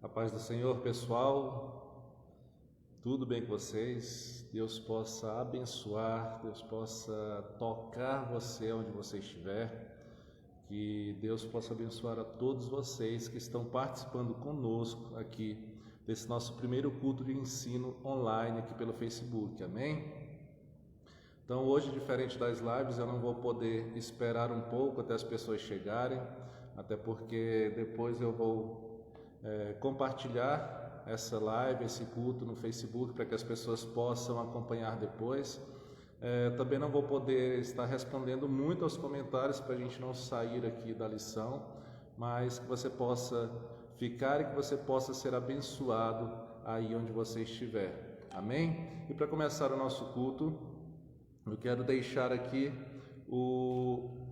A paz do Senhor, pessoal, tudo bem com vocês? Deus possa abençoar, Deus possa tocar você onde você estiver, que Deus possa abençoar a todos vocês que estão participando conosco aqui desse nosso primeiro culto de ensino online aqui pelo Facebook, amém? Então hoje, diferente das lives, eu não vou poder esperar um pouco até as pessoas chegarem, até porque depois eu vou compartilhar essa live, esse culto no Facebook para que as pessoas possam acompanhar depois. Também não vou poder estar respondendo muito aos comentários para a gente não sair aqui da lição, mas que você possa ficar e que você possa ser abençoado aí onde você estiver, amém? E para começar o nosso culto, eu quero deixar aqui o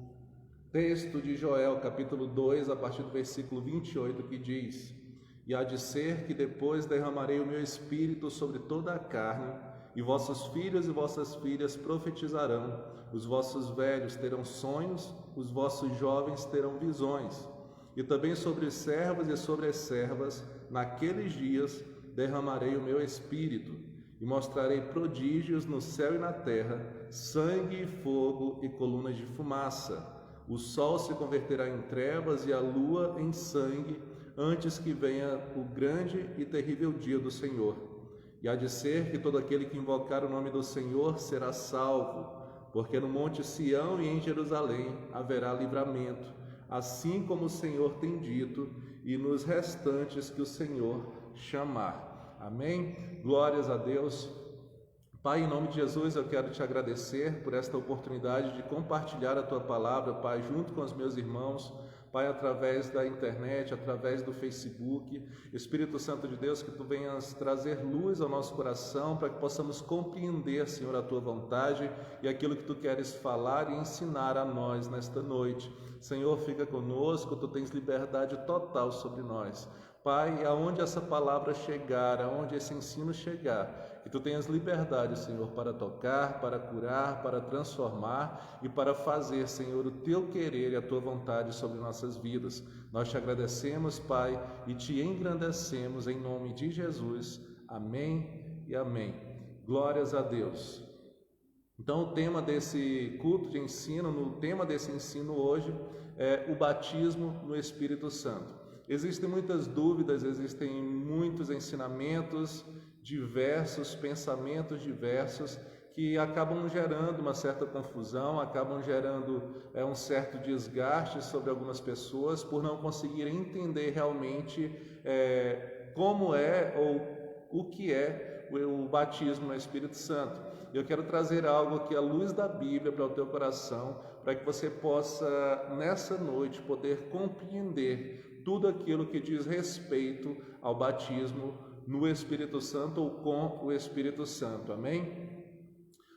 texto de Joel, capítulo 2, a partir do versículo 28, que diz: E há de ser que depois derramarei o meu espírito sobre toda a carne, e vossos filhos e vossas filhas profetizarão, os vossos velhos terão sonhos, os vossos jovens terão visões. E também sobre os servos e sobre as servas, naqueles dias, derramarei o meu espírito, e mostrarei prodígios no céu e na terra, sangue e fogo e colunas de fumaça. O sol se converterá em trevas e a lua em sangue, antes que venha o grande e terrível dia do Senhor. E há de ser que todo aquele que invocar o nome do Senhor será salvo, porque no monte Sião e em Jerusalém haverá livramento, assim como o Senhor tem dito, e nos restantes que o Senhor chamar. Amém? Glórias a Deus. Pai, em nome de Jesus, eu quero te agradecer por esta oportunidade de compartilhar a Tua palavra, Pai, junto com os meus irmãos, Pai, através da internet, através do Facebook. Espírito Santo de Deus, que Tu venhas trazer luz ao nosso coração, para que possamos compreender, Senhor, a Tua vontade e aquilo que Tu queres falar e ensinar a nós nesta noite. Senhor, fica conosco, Tu tens liberdade total sobre nós. Pai, aonde essa palavra chegar, aonde esse ensino chegar, que Tu tenhas liberdade, Senhor, para tocar, para curar, para transformar e para fazer, Senhor, o Teu querer e a Tua vontade sobre nossas vidas. Nós te agradecemos, Pai, e te engrandecemos em nome de Jesus. Amém e amém. Glórias a Deus. Então, o tema desse culto de ensino, no tema desse ensino hoje, é o batismo no Espírito Santo. Existem muitas dúvidas, existem muitos ensinamentos diversos, pensamentos diversos, que acabam gerando uma certa confusão, acabam gerando um certo desgaste sobre algumas pessoas por não conseguirem entender realmente como é ou o que é o batismo no Espírito Santo. Eu quero trazer algo aqui à luz da Bíblia para o teu coração, para que você possa, nessa noite, poder compreender tudo aquilo que diz respeito ao batismo no Espírito Santo ou com o Espírito Santo, amém?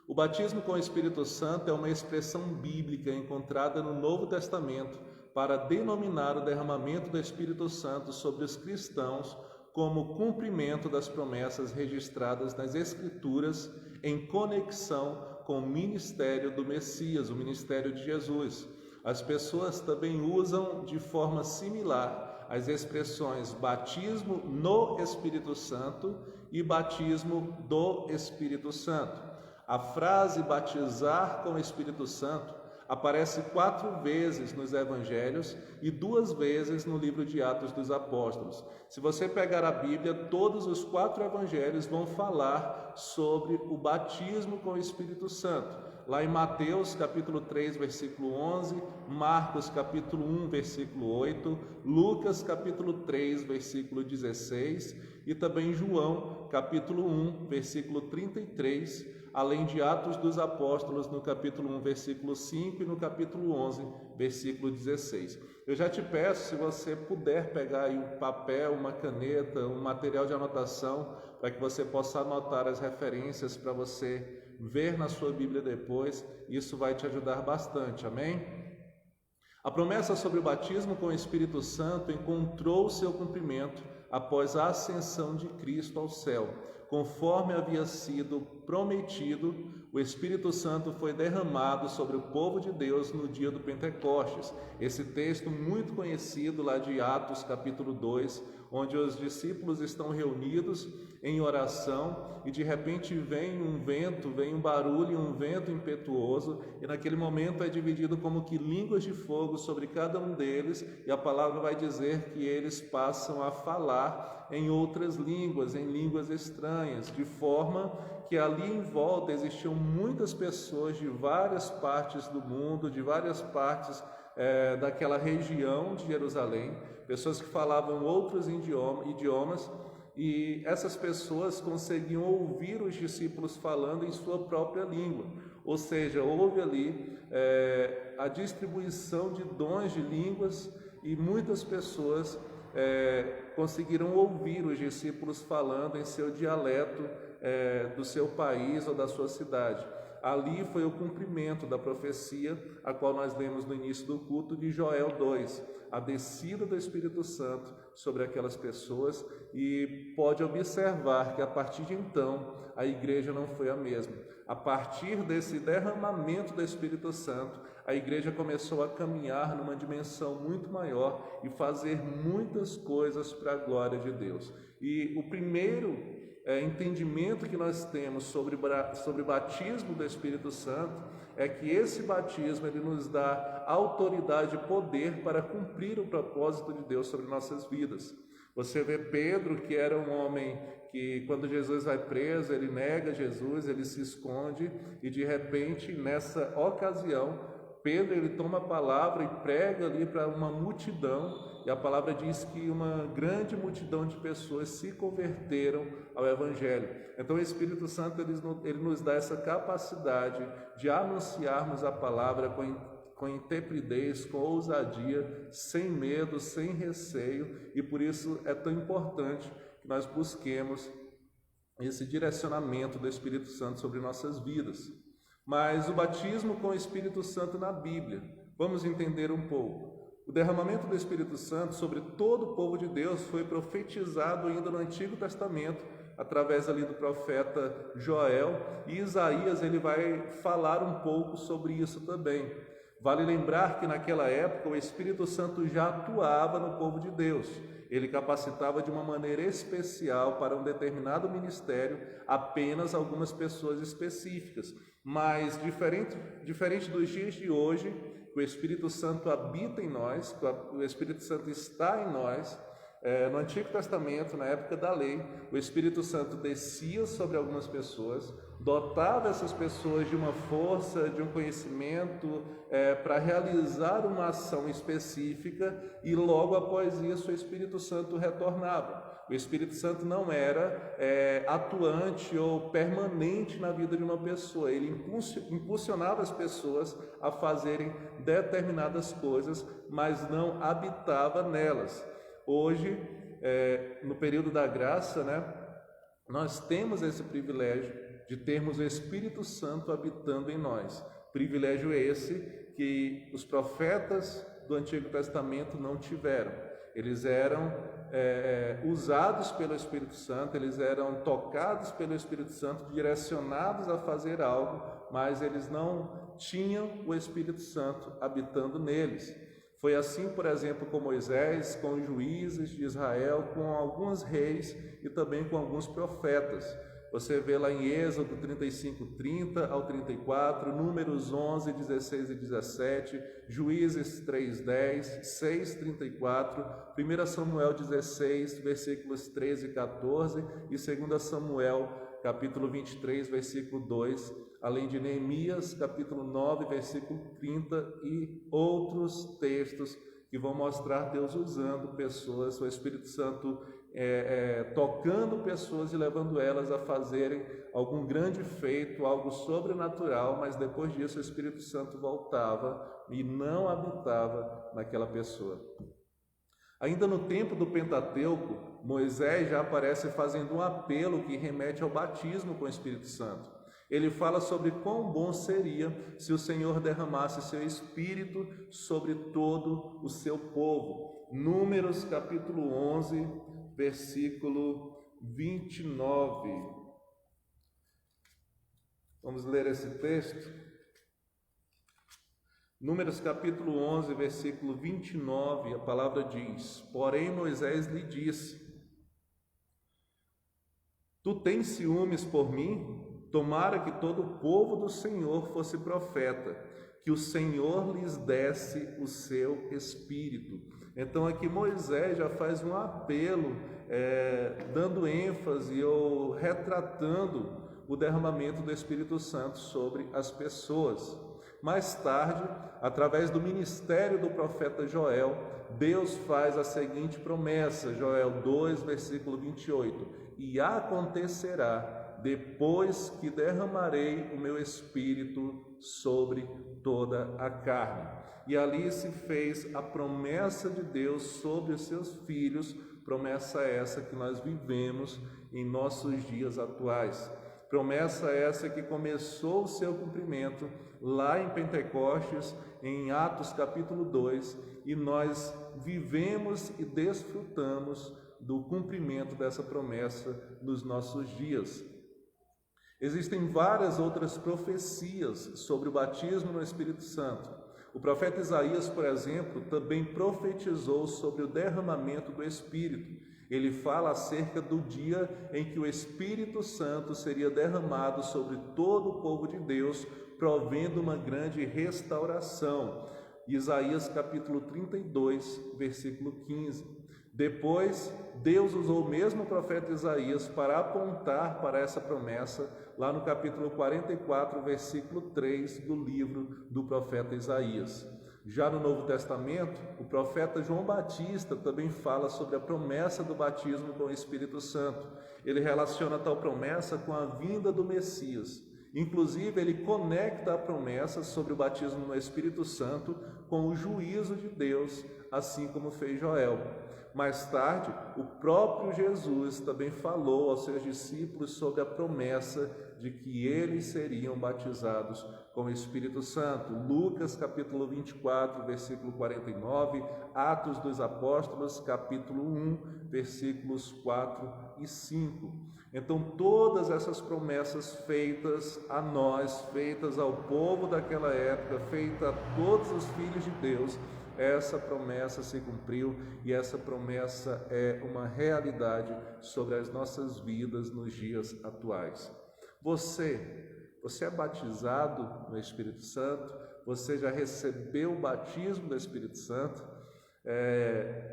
O batismo com o Espírito Santo é uma expressão bíblica encontrada no Novo Testamento para denominar o derramamento do Espírito Santo sobre os cristãos como cumprimento das promessas registradas nas Escrituras em conexão com o ministério do Messias, o ministério de Jesus. As pessoas também usam de forma similar as expressões batismo no Espírito Santo e batismo do Espírito Santo. A frase batizar com o Espírito Santo aparece 4 vezes nos Evangelhos e 2 vezes no livro de Atos dos Apóstolos. Se você pegar a Bíblia, todos os 4 Evangelhos vão falar sobre o batismo com o Espírito Santo. Lá em Mateus, capítulo 3, versículo 11, Marcos, capítulo 1, versículo 8, Lucas, capítulo 3, versículo 16 e também João, capítulo 1, versículo 33, além de Atos dos Apóstolos, no capítulo 1, versículo 5 e no capítulo 11, versículo 16. Eu já te peço, se você puder pegar aí um papel, uma caneta, um material de anotação, para que você possa anotar as referências para você ver na sua Bíblia depois, isso vai te ajudar bastante, amém? A promessa sobre o batismo com o Espírito Santo encontrou seu cumprimento após a ascensão de Cristo ao céu. Conforme havia sido prometido, o Espírito Santo foi derramado sobre o povo de Deus no dia do Pentecostes. Esse texto muito conhecido lá de Atos capítulo 2, onde os discípulos estão reunidos em oração e de repente vem um vento, vem um barulho, um vento impetuoso, e naquele momento é dividido como que línguas de fogo sobre cada um deles, e a palavra vai dizer que eles passam a falar em outras línguas, em línguas estranhas, de forma que ali em volta existiam muitas pessoas de várias partes do mundo, de várias partes daquela região de Jerusalém, pessoas que falavam outros idiomas, e essas pessoas conseguiam ouvir os discípulos falando em sua própria língua, ou seja, houve ali a distribuição de dons de línguas, e muitas pessoas conseguiram ouvir os discípulos falando em seu dialeto do seu país ou da sua cidade. Ali foi o cumprimento da profecia, a qual nós lemos no início do culto, de Joel 2, a descida do Espírito Santo sobre aquelas pessoas, e pode observar que a partir de então a igreja não foi a mesma. A partir desse derramamento do Espírito Santo, a igreja começou a caminhar numa dimensão muito maior e fazer muitas coisas para a glória de Deus. E o primeiro entendimento que nós temos sobre o batismo do Espírito Santo é que esse batismo ele nos dá autoridade e poder para cumprir o propósito de Deus sobre nossas vidas. Você vê Pedro, que era um homem que, quando Jesus vai preso, ele nega Jesus, ele se esconde, e de repente, nessa ocasião, Pedro ele toma a palavra e prega ali para uma multidão, e a palavra diz que uma grande multidão de pessoas se converteram ao Evangelho. Então o Espírito Santo ele nos dá essa capacidade de anunciarmos a palavra com intrepidez, com ousadia, sem medo, sem receio, e por isso é tão importante que nós busquemos esse direcionamento do Espírito Santo sobre nossas vidas. Mas o batismo com o Espírito Santo na Bíblia, vamos entender um pouco. O derramamento do Espírito Santo sobre todo o povo de Deus foi profetizado ainda no Antigo Testamento, através ali do profeta Joel, e Isaías ele vai falar um pouco sobre isso também. Vale lembrar que naquela época o Espírito Santo já atuava no povo de Deus. Ele capacitava de uma maneira especial para um determinado ministério apenas algumas pessoas específicas. Mas diferente dos dias de hoje, o Espírito Santo habita em nós, o Espírito Santo está em nós. No Antigo Testamento, na época da lei, o Espírito Santo descia sobre algumas pessoas, dotava essas pessoas de uma força, de um conhecimento para realizar uma ação específica, e logo após isso o Espírito Santo retornava. O Espírito Santo não era atuante ou permanente na vida de uma pessoa, ele impulsionava as pessoas a fazerem determinadas coisas, mas não habitava nelas. Hoje, no período da graça, nós temos esse privilégio de termos o Espírito Santo habitando em nós. Privilégio esse que os profetas do Antigo Testamento não tiveram. Eles eram usados pelo Espírito Santo, eles eram tocados pelo Espírito Santo, direcionados a fazer algo, mas eles não tinham o Espírito Santo habitando neles. Foi assim, por exemplo, com Moisés, com os juízes de Israel, com alguns reis e também com alguns profetas. Você vê lá em Êxodo 35:30 ao 34, Números 11, 16 e 17, Juízes 3:10, 6:34, 1 Samuel 16, versículos 13 e 14, e 2 Samuel, capítulo 23, versículo 2, além de Neemias, capítulo 9, versículo 30, e outros textos que vão mostrar Deus usando pessoas, o Espírito Santo tocando pessoas e levando elas a fazerem algum grande feito, algo sobrenatural, mas depois disso o Espírito Santo voltava e não habitava naquela pessoa. Ainda no tempo do Pentateuco, Moisés já aparece fazendo um apelo que remete ao batismo com o Espírito Santo. Ele fala sobre quão bom seria se o Senhor derramasse seu Espírito sobre todo o seu povo. Números capítulo 11, versículo 29. Vamos ler esse texto. Números capítulo 11, versículo 29, a palavra diz: Porém Moisés lhe disse: Tu tens ciúmes por mim? Tomara que todo o povo do Senhor fosse profeta, que o Senhor lhes desse o seu espírito. Então aqui Moisés já faz um apelo, dando ênfase ou retratando o derramamento do Espírito Santo sobre as pessoas. Mais tarde, através do ministério do profeta Joel, Deus faz a seguinte promessa, Joel 2, versículo 28: E acontecerá, depois que derramarei o meu espírito sobre toda a carne. E ali se fez a promessa de Deus sobre os seus filhos, promessa essa que nós vivemos em nossos dias atuais. Promessa essa que começou o seu cumprimento lá em Pentecostes, em Atos capítulo 2, e nós vivemos e desfrutamos do cumprimento dessa promessa nos nossos dias. Existem várias outras profecias sobre o batismo no Espírito Santo. O profeta Isaías, por exemplo, também profetizou sobre o derramamento do Espírito. Ele fala acerca do dia em que o Espírito Santo seria derramado sobre todo o povo de Deus, provendo uma grande restauração. Isaías capítulo 32, versículo 15. Depois, Deus usou o mesmo profeta Isaías para apontar para essa promessa, lá no capítulo 44, versículo 3 do livro do profeta Isaías. Já no Novo Testamento, o profeta João Batista também fala sobre a promessa do batismo com o Espírito Santo. Ele relaciona tal promessa com a vinda do Messias. Inclusive, ele conecta a promessa sobre o batismo no Espírito Santo com o juízo de Deus, assim como fez Joel. Mais tarde, o próprio Jesus também falou aos seus discípulos sobre a promessa de que eles seriam batizados com o Espírito Santo. Lucas capítulo 24, versículo 49, Atos dos Apóstolos, capítulo 1, versículos 4 e 5. Então, todas essas promessas feitas a nós, feitas ao povo daquela época, feitas a todos os filhos de Deus, essa promessa se cumpriu e essa promessa é uma realidade sobre as nossas vidas nos dias atuais. Você é batizado no Espírito Santo? Você já recebeu o batismo do Espírito Santo?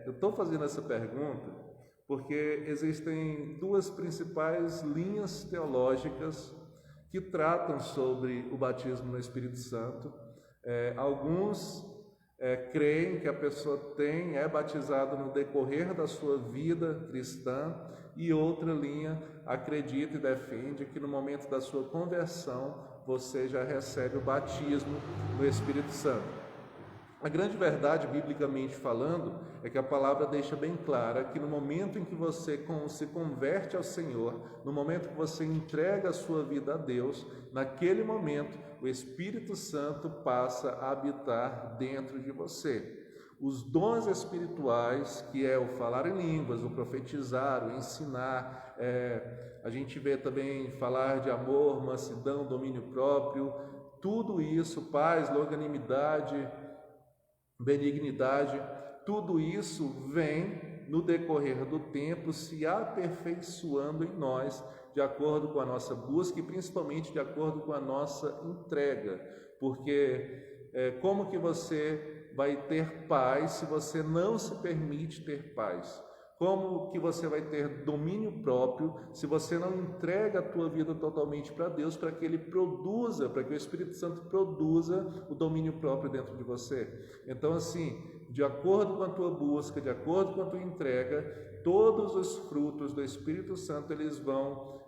Eu estou fazendo essa pergunta porque existem duas principais linhas teológicas que tratam sobre o batismo no Espírito Santo. Alguns creem que a pessoa é batizada no decorrer da sua vida cristã, e outra linha acredita e defende que no momento da sua conversão você já recebe o batismo no Espírito Santo. A grande verdade, biblicamente falando, é que a palavra deixa bem clara que no momento em que você se converte ao Senhor, no momento que você entrega a sua vida a Deus, naquele momento o Espírito Santo passa a habitar dentro de você. Os dons espirituais, que é o falar em línguas, o profetizar, o ensinar, a gente vê também falar de amor, mansidão, domínio próprio, tudo isso, paz, longanimidade, benignidade, tudo isso vem no decorrer do tempo se aperfeiçoando em nós, de acordo com a nossa busca e principalmente de acordo com a nossa entrega, porque como que você vai ter paz se você não se permite ter paz? Como que você vai ter domínio próprio se você não entrega a tua vida totalmente para Deus, para que Ele produza, para que o Espírito Santo produza o domínio próprio dentro de você? Então, assim, de acordo com a tua busca, de acordo com a tua entrega, todos os frutos do Espírito Santo, eles vão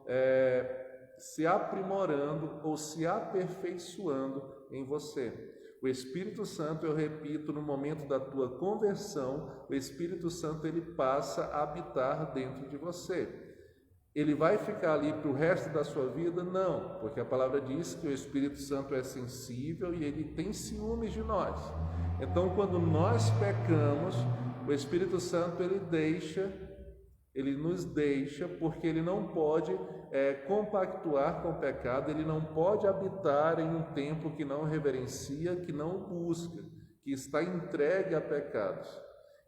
se aprimorando ou se aperfeiçoando em você. O Espírito Santo, eu repito, no momento da tua conversão, o Espírito Santo ele passa a habitar dentro de você. Ele vai ficar ali para o resto da sua vida? Não, porque a palavra diz que o Espírito Santo é sensível e ele tem ciúmes de nós. Então, quando nós pecamos, o Espírito Santo ele Ele nos deixa porque ele não pode compactuar com o pecado, ele não pode habitar em um templo que não reverencia, que não busca, que está entregue a pecados.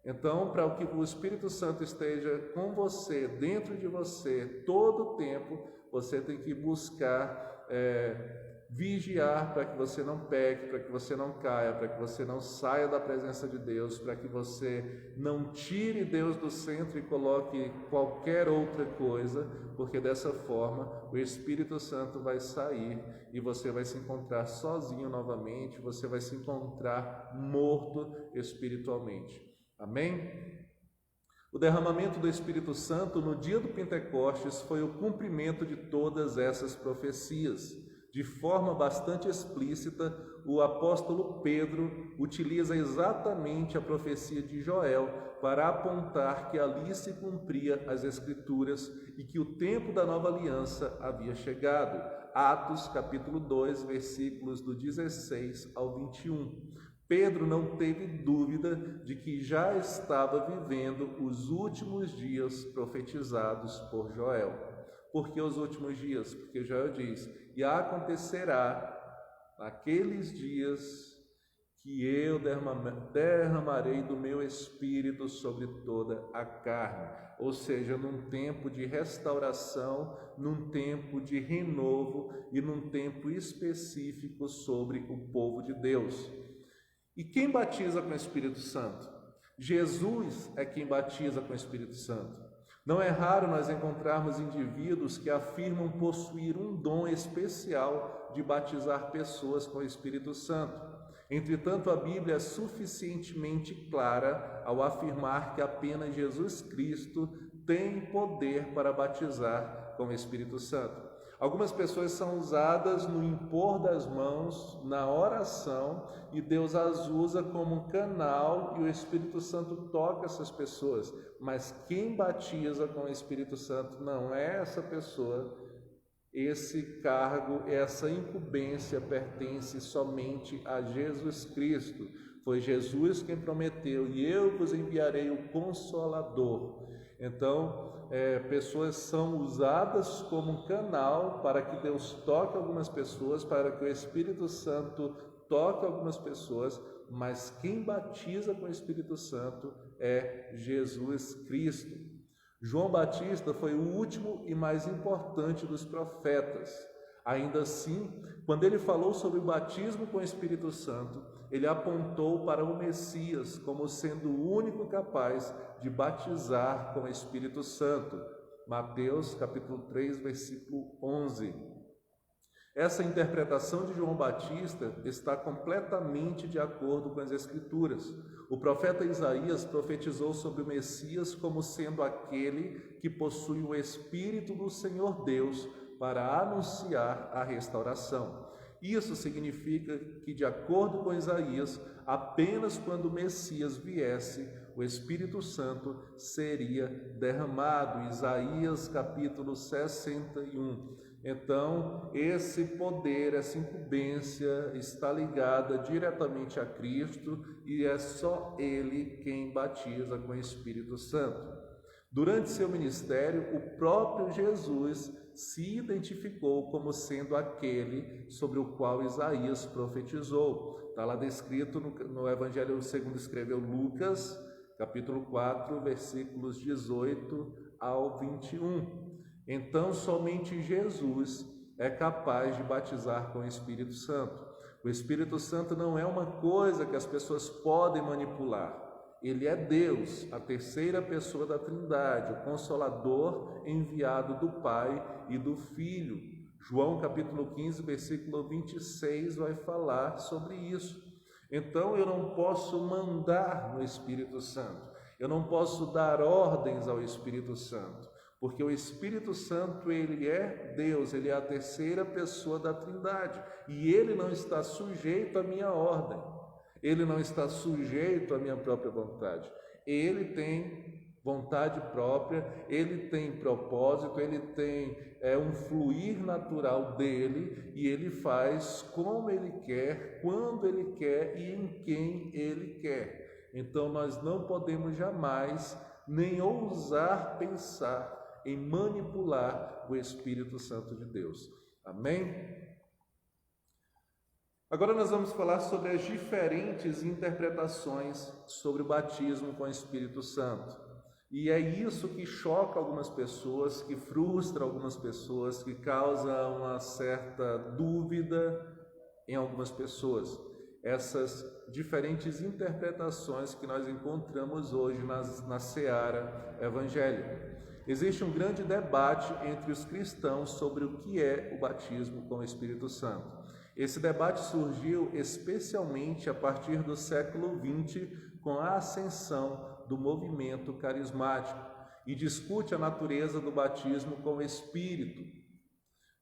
Então, para que o Espírito Santo esteja com você, dentro de você, todo o tempo, você tem que buscar vigiar para que você não peque, para que você não caia, para que você não saia da presença de Deus, para que você não tire Deus do centro e coloque qualquer outra coisa, porque dessa forma o Espírito Santo vai sair e você vai se encontrar sozinho novamente, você vai se encontrar morto espiritualmente. Amém? O derramamento do Espírito Santo no dia do Pentecostes foi o cumprimento de todas essas profecias. De forma bastante explícita, o apóstolo Pedro utiliza exatamente a profecia de Joel para apontar que ali se cumpria as Escrituras e que o tempo da nova aliança havia chegado. Atos capítulo 2, versículos do 16 ao 21. Pedro não teve dúvida de que já estava vivendo os últimos dias profetizados por Joel. Por que os últimos dias? Porque Joel diz: e acontecerá naqueles dias que eu derramarei do meu espírito sobre toda a carne. Ou seja, num tempo de restauração, num tempo de renovo e num tempo específico sobre o povo de Deus. E quem batiza com o Espírito Santo? Jesus é quem batiza com o Espírito Santo. Não é raro nós encontrarmos indivíduos que afirmam possuir um dom especial de batizar pessoas com o Espírito Santo. Entretanto, a Bíblia é suficientemente clara ao afirmar que apenas Jesus Cristo tem poder para batizar com o Espírito Santo. Algumas pessoas são usadas no impor das mãos, na oração, e Deus as usa como um canal e o Espírito Santo toca essas pessoas. Mas quem batiza com o Espírito Santo não é essa pessoa. Esse cargo, essa incumbência pertence somente a Jesus Cristo. Foi Jesus quem prometeu: e eu vos enviarei o Consolador. Então, pessoas são usadas como um canal para que Deus toque algumas pessoas, para que o Espírito Santo toque algumas pessoas, mas quem batiza com o Espírito Santo é Jesus Cristo. João Batista foi o último e mais importante dos profetas. Ainda assim, quando ele falou sobre o batismo com o Espírito Santo, ele apontou para o Messias como sendo o único capaz de batizar com o Espírito Santo. Mateus capítulo 3, versículo 11. Essa interpretação de João Batista está completamente de acordo com as Escrituras. O profeta Isaías profetizou sobre o Messias como sendo aquele que possui o Espírito do Senhor Deus para anunciar a restauração. Isso significa que, de acordo com Isaías, apenas quando o Messias viesse, o Espírito Santo seria derramado. Isaías capítulo 61. Então, esse poder, essa incumbência está ligada diretamente a Cristo e é só Ele quem batiza com o Espírito Santo. Durante seu ministério, o próprio Jesus se identificou como sendo aquele sobre o qual Isaías profetizou. Está lá descrito no Evangelho segundo escreveu Lucas, capítulo 4, versículos 18 ao 21. Então, somente Jesus é capaz de batizar com o Espírito Santo. O Espírito Santo não é uma coisa que as pessoas podem manipular. Ele é Deus, a terceira pessoa da Trindade, o Consolador enviado do Pai e do Filho. João capítulo 15, versículo 26 vai falar sobre isso. Então eu não posso mandar no Espírito Santo, eu não posso dar ordens ao Espírito Santo, porque o Espírito Santo, ele é Deus, ele é a terceira pessoa da Trindade, e ele não está sujeito à minha ordem. Ele não está sujeito à minha própria vontade. Ele tem vontade própria, ele tem propósito, ele tem um fluir natural dele e ele faz como ele quer, quando ele quer e em quem ele quer. Então nós não podemos jamais nem ousar pensar em manipular o Espírito Santo de Deus. Amém? Agora nós vamos falar sobre as diferentes interpretações sobre o batismo com o Espírito Santo. E é isso que choca algumas pessoas, que frustra algumas pessoas, que causa uma certa dúvida em algumas pessoas. Essas diferentes interpretações que nós encontramos hoje na seara evangélica. Existe um grande debate entre os cristãos sobre o que é o batismo com o Espírito Santo. Esse debate surgiu especialmente a partir do século XX, com a ascensão do movimento carismático, e discute a natureza do batismo com o Espírito,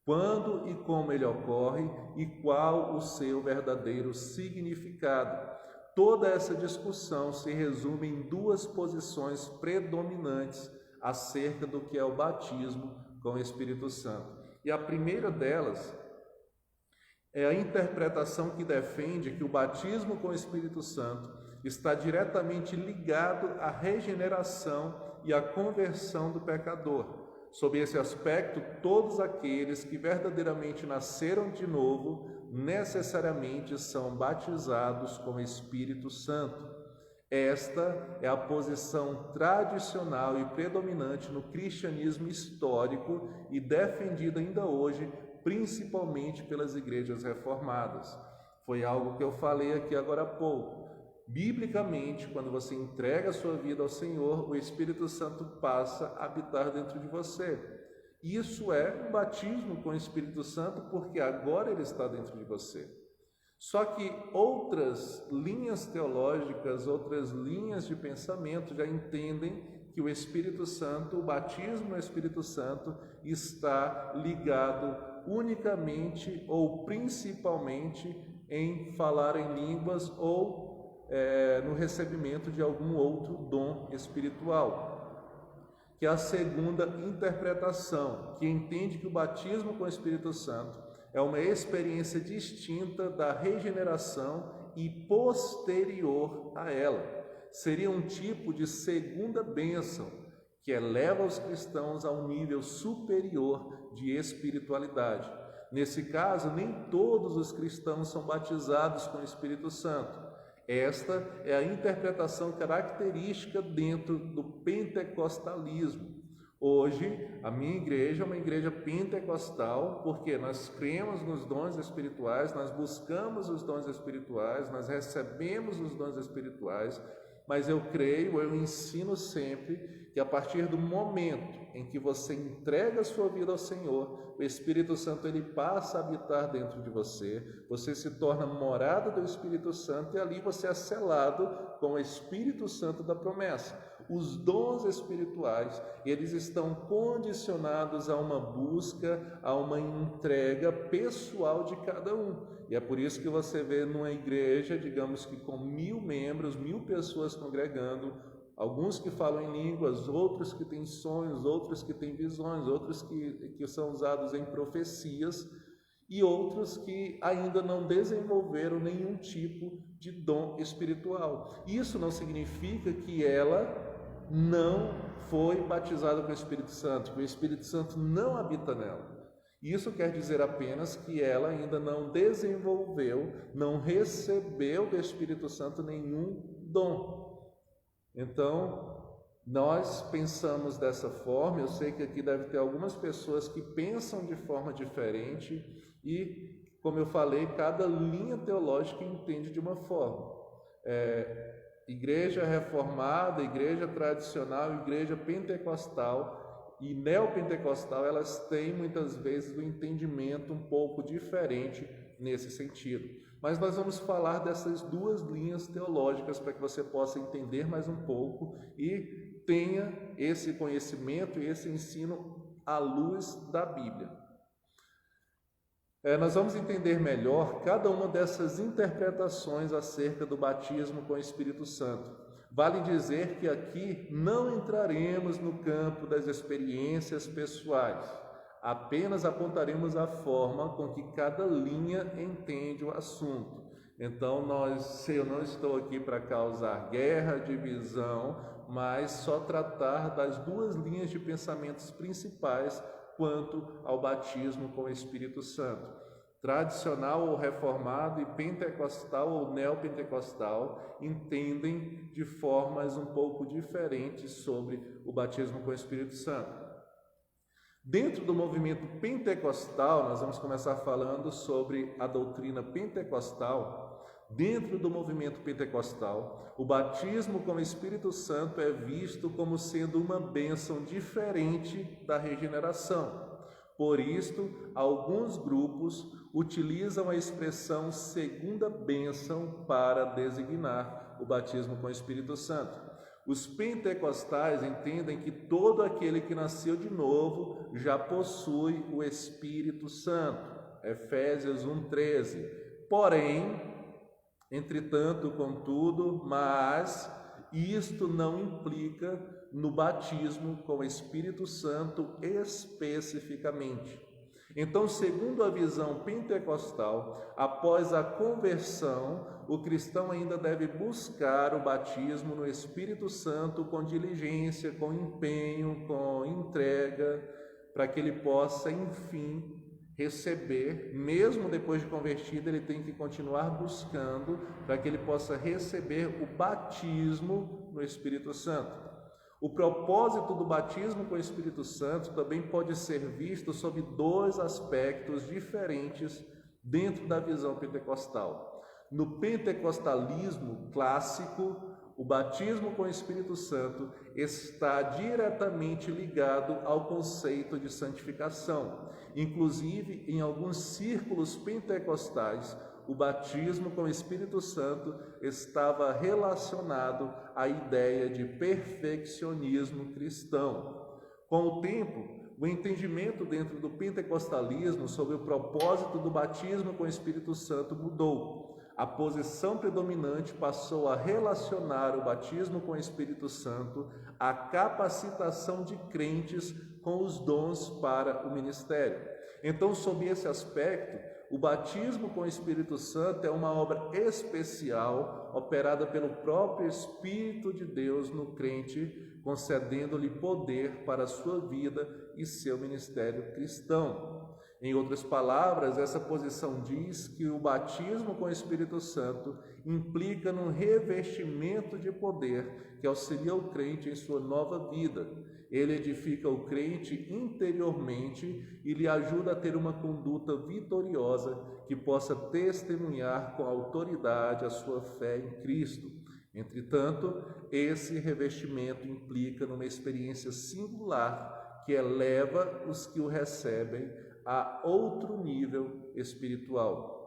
quando e como ele ocorre e qual o seu verdadeiro significado. Toda essa discussão se resume em duas posições predominantes acerca do que é o batismo com o Espírito Santo. E a primeira delas é a interpretação que defende que o batismo com o Espírito Santo está diretamente ligado à regeneração e à conversão do pecador. Sob esse aspecto, todos aqueles que verdadeiramente nasceram de novo necessariamente são batizados com o Espírito Santo. Esta é a posição tradicional e predominante no cristianismo histórico e defendida ainda hoje, principalmente pelas igrejas reformadas. Foi algo que eu falei aqui agora há pouco. Biblicamente, quando você entrega a sua vida ao Senhor, o Espírito Santo passa a habitar dentro de você. Isso é um batismo com o Espírito Santo, porque agora ele está dentro de você. Só que outras linhas teológicas, outras linhas de pensamento já entendem que o Espírito Santo, o batismo no Espírito Santo, está ligado unicamente ou principalmente em falar em línguas ou no recebimento de algum outro dom espiritual, que é a segunda interpretação, que entende que o batismo com o Espírito Santo é uma experiência distinta da regeneração e posterior a ela. Seria um tipo de segunda bênção que eleva os cristãos a um nível superior de espiritualidade. Nesse caso, nem todos os cristãos são batizados com o Espírito Santo. Esta é a interpretação característica dentro do pentecostalismo. Hoje, a minha igreja é uma igreja pentecostal, porque nós cremos nos dons espirituais, nós buscamos os dons espirituais, nós recebemos os dons espirituais, mas eu creio, eu ensino sempre que a partir do momento em que você entrega a sua vida ao Senhor, o Espírito Santo ele passa a habitar dentro de você, você se torna morada do Espírito Santo e ali você é selado com o Espírito Santo da promessa. Os dons espirituais, eles estão condicionados a uma busca, a uma entrega pessoal de cada um. E é por isso que você vê numa igreja, digamos que com 1000 membros, 1000 pessoas congregando, alguns que falam em línguas, outros que têm sonhos, outros que têm visões, outros que são usados em profecias e outros que ainda não desenvolveram nenhum tipo de dom espiritual. Isso não significa que ela não foi batizada com o Espírito Santo, que o Espírito Santo não habita nela. Isso quer dizer apenas que ela ainda não desenvolveu, não recebeu do Espírito Santo nenhum dom. Então, nós pensamos dessa forma. Eu sei que aqui deve ter algumas pessoas que pensam de forma diferente e, como eu falei, cada linha teológica entende de uma forma. Igreja reformada, igreja tradicional, igreja pentecostal e neopentecostal, elas têm muitas vezes um entendimento um pouco diferente nesse sentido. Mas nós vamos falar dessas duas linhas teológicas para que você possa entender mais um pouco e tenha esse conhecimento e esse ensino à luz da Bíblia. Nós vamos entender melhor cada uma dessas interpretações acerca do batismo com o Espírito Santo. Vale dizer que aqui não entraremos no campo das experiências pessoais, apenas apontaremos a forma com que cada linha entende o assunto. Então, eu não estou aqui para causar guerra, divisão, mas só tratar das duas linhas de pensamentos principais quanto ao batismo com o Espírito Santo. Tradicional ou reformado e pentecostal ou neopentecostal entendem de formas um pouco diferentes sobre o batismo com o Espírito Santo. Dentro do movimento pentecostal, nós vamos começar falando sobre a doutrina pentecostal. Dentro do movimento pentecostal, o batismo com o Espírito Santo é visto como sendo uma bênção diferente da regeneração. Por isto, alguns grupos utilizam a expressão segunda bênção para designar o batismo com o Espírito Santo. Os pentecostais entendem que todo aquele que nasceu de novo já possui o Espírito Santo. Efésios 1:13. Porém, entretanto, contudo, mas isto não implica no batismo com o Espírito Santo especificamente. Então, segundo a visão pentecostal, após a conversão, o cristão ainda deve buscar o batismo no Espírito Santo com diligência, com empenho, com entrega, para que ele possa, enfim, receber, mesmo depois de convertido, ele tem que continuar buscando para que ele possa receber o batismo no Espírito Santo. O propósito do batismo com o Espírito Santo também pode ser visto sob dois aspectos diferentes dentro da visão pentecostal. No pentecostalismo clássico, o batismo com o Espírito Santo está diretamente ligado ao conceito de santificação. Inclusive, em alguns círculos pentecostais, o batismo com o Espírito Santo estava relacionado à ideia de perfeccionismo cristão. Com o tempo, o entendimento dentro do pentecostalismo sobre o propósito do batismo com o Espírito Santo mudou. A posição predominante passou a relacionar o batismo com o Espírito Santo à capacitação de crentes com os dons para o ministério. Então, sob esse aspecto, o batismo com o Espírito Santo é uma obra especial operada pelo próprio Espírito de Deus no crente, concedendo-lhe poder para a sua vida e seu ministério cristão. Em outras palavras, essa posição diz que o batismo com o Espírito Santo implica num revestimento de poder que auxilia o crente em sua nova vida. Ele edifica o crente interiormente e lhe ajuda a ter uma conduta vitoriosa que possa testemunhar com autoridade a sua fé em Cristo. Entretanto, esse revestimento implica numa experiência singular que eleva os que o recebem a outro nível espiritual.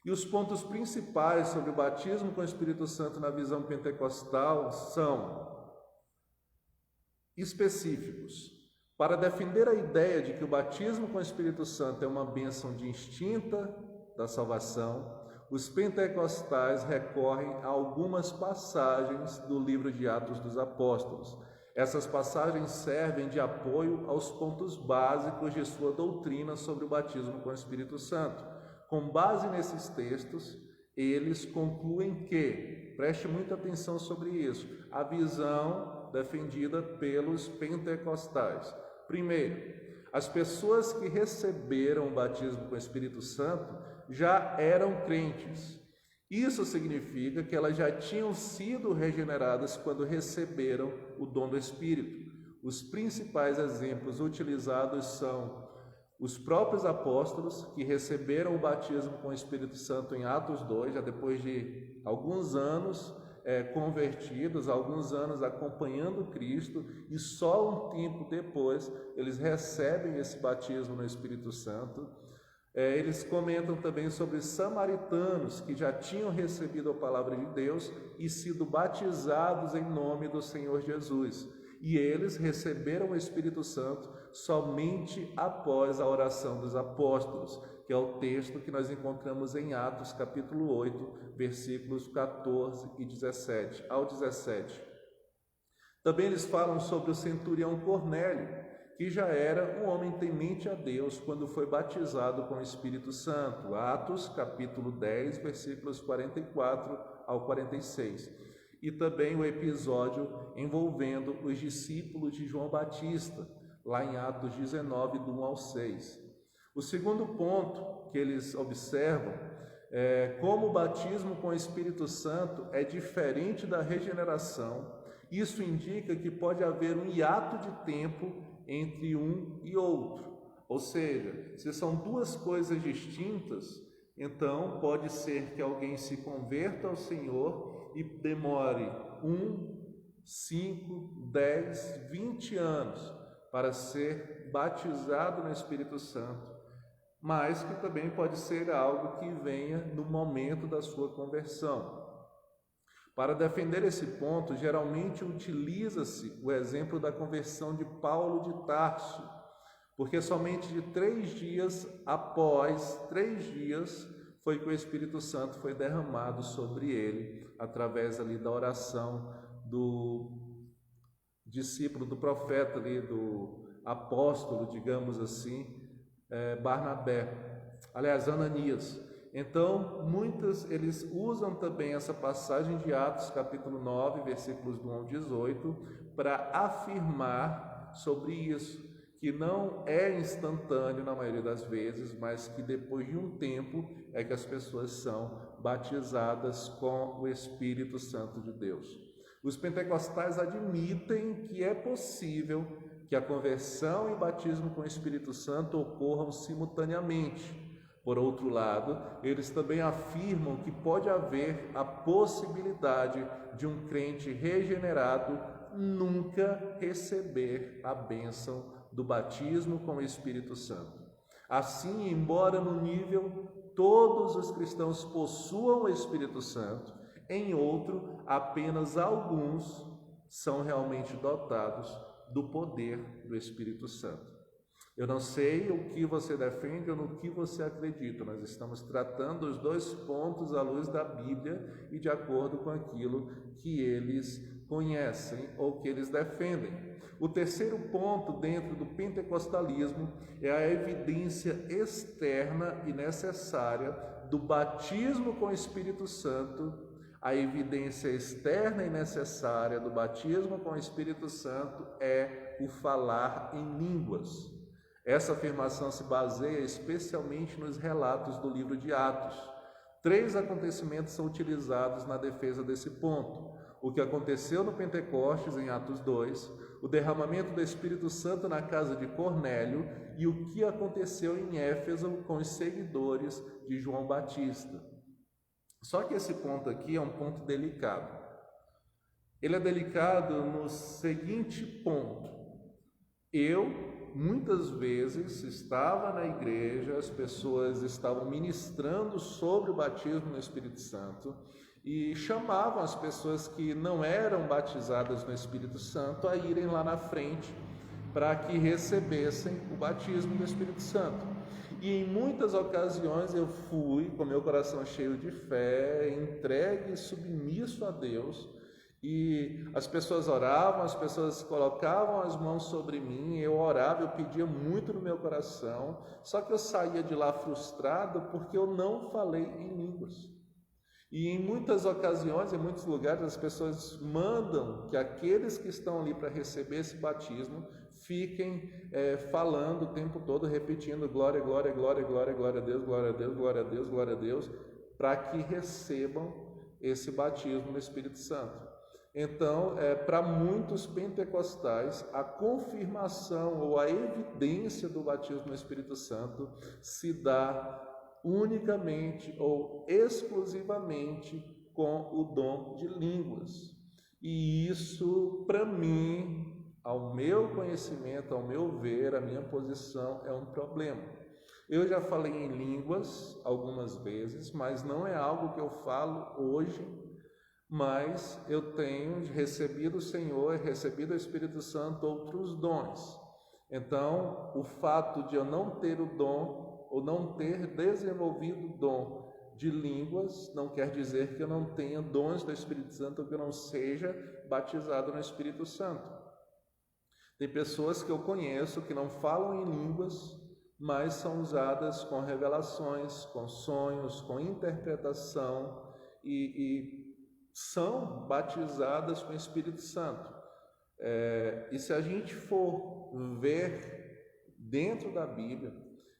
E os pontos principais sobre o batismo com o Espírito Santo na visão pentecostal são específicos. Para defender a ideia de que o batismo com o Espírito Santo é uma bênção distinta da salvação, os pentecostais recorrem a algumas passagens do livro de Atos dos Apóstolos. Essas passagens servem de apoio aos pontos básicos de sua doutrina sobre o batismo com o Espírito Santo. Com base nesses textos, eles concluem que, preste muita atenção sobre isso, a visão defendida pelos pentecostais. Primeiro, as pessoas que receberam o batismo com o Espírito Santo já eram crentes. Isso significa que elas já tinham sido regeneradas quando receberam o dom do Espírito. Os principais exemplos utilizados são os próprios apóstolos, que receberam o batismo com o Espírito Santo em Atos 2, já depois de alguns anos convertidos, alguns anos acompanhando Cristo, e só um tempo depois eles recebem esse batismo no Espírito Santo. Eles comentam também sobre os samaritanos que já tinham recebido a palavra de Deus e sido batizados em nome do Senhor Jesus. E eles receberam o Espírito Santo somente após a oração dos apóstolos, que é o texto que nós encontramos em Atos capítulo 8, versículos 14 e 17 ao 17. Também eles falam sobre o centurião Cornélio, que já era um homem temente a Deus quando foi batizado com o Espírito Santo. Atos, capítulo 10, versículos 44 ao 46. e também o episódio envolvendo os discípulos de João Batista, lá em Atos 19, do 1 ao 6. O segundo ponto que eles observam é como o batismo com o Espírito Santo é diferente da regeneração. Isso indica que pode haver um hiato de tempo entre um e outro. Ou seja, se são duas coisas distintas, então pode ser que alguém se converta ao Senhor e demore 5, 10, 20 anos para ser batizado no Espírito Santo, mas que também pode ser algo que venha no momento da sua conversão. Para defender esse ponto, geralmente utiliza-se o exemplo da conversão de Paulo de Tarso, porque somente de 3 dias após 3 dias foi que o Espírito Santo foi derramado sobre ele, através ali da oração do discípulo, do profeta ali, do apóstolo, digamos assim, Ananias. Então, eles usam também essa passagem de Atos, capítulo 9, versículos do 1 ao 18, para afirmar sobre isso, que não é instantâneo na maioria das vezes, mas que depois de um tempo é que as pessoas são batizadas com o Espírito Santo de Deus. Os pentecostais admitem que é possível que a conversão e batismo com o Espírito Santo ocorram simultaneamente. Por outro lado, eles também afirmam que pode haver a possibilidade de um crente regenerado nunca receber a bênção do batismo com o Espírito Santo. Assim, embora no nível todos os cristãos possuam o Espírito Santo, em outro, apenas alguns são realmente dotados do poder do Espírito Santo. Eu não sei o que você defende ou no que você acredita, nós estamos tratando os dois pontos à luz da Bíblia e de acordo com aquilo que eles conhecem ou que eles defendem. O terceiro ponto dentro do pentecostalismo é a evidência externa e necessária do batismo com o Espírito Santo. A evidência externa e necessária do batismo com o Espírito Santo é o falar em línguas. Essa afirmação se baseia especialmente nos relatos do livro de Atos. 3 acontecimentos são utilizados na defesa desse ponto: o que aconteceu no Pentecostes, em Atos 2, o derramamento do Espírito Santo na casa de Cornélio e o que aconteceu em Éfeso com os seguidores de João Batista. Só que esse ponto aqui é um ponto delicado. Ele é delicado no seguinte ponto: muitas vezes estava na igreja, as pessoas estavam ministrando sobre o batismo no Espírito Santo e chamavam as pessoas que não eram batizadas no Espírito Santo a irem lá na frente para que recebessem o batismo do Espírito Santo. E em muitas ocasiões eu fui com meu coração cheio de fé, entregue e submisso a Deus, e as pessoas oravam, as pessoas colocavam as mãos sobre mim, eu orava, eu pedia muito no meu coração, só que eu saía de lá frustrado porque eu não falei em línguas. E em muitas ocasiões, em muitos lugares, as pessoas mandam que aqueles que estão ali para receber esse batismo fiquem falando o tempo todo, repetindo glória, glória, glória, glória, glória a Deus, glória a Deus, glória a Deus, glória a Deus, para que recebam esse batismo no Espírito Santo. Então, para muitos pentecostais, a confirmação ou a evidência do batismo no Espírito Santo se dá unicamente ou exclusivamente com o dom de línguas. E isso, para mim, ao meu conhecimento, ao meu ver, a minha posição é um problema. Eu já falei em línguas algumas vezes, mas não é algo que eu falo hoje, mas eu tenho recebido o Senhor, recebido o Espírito Santo, outros dons. Então, o fato de eu não ter o dom, ou não ter desenvolvido o dom de línguas, não quer dizer que eu não tenha dons do Espírito Santo, ou que eu não seja batizado no Espírito Santo. Tem pessoas que eu conheço que não falam em línguas, mas são usadas com revelações, com sonhos, com interpretação, e são batizadas com o Espírito Santo. E se a gente for ver dentro da Bíblia,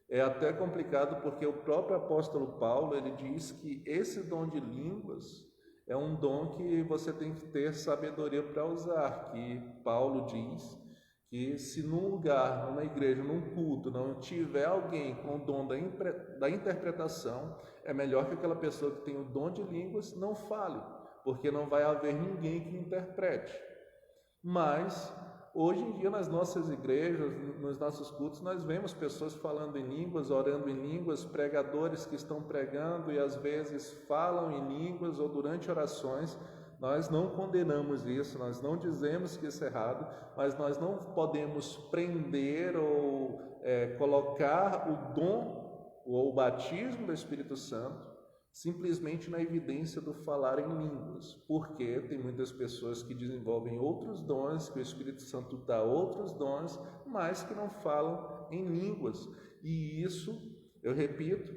é até complicado, porque o próprio apóstolo Paulo, ele diz que esse dom de línguas é um dom que você tem que ter sabedoria para usar, que Paulo diz que se num lugar, numa igreja, num culto, não tiver alguém com o dom da interpretação, é melhor que aquela pessoa que tem o dom de línguas não fale, porque não vai haver ninguém que interprete. Mas, hoje em dia, nas nossas igrejas, nos nossos cultos, nós vemos pessoas falando em línguas, orando em línguas, pregadores que estão pregando e às vezes falam em línguas ou durante orações. Nós não condenamos isso, nós não dizemos que isso é errado, mas nós não podemos prender ou colocar o dom ou o batismo do Espírito Santo simplesmente na evidência do falar em línguas, porque tem muitas pessoas que desenvolvem outros dons, que o Espírito Santo dá outros dons, mas que não falam em línguas. E isso, eu repito,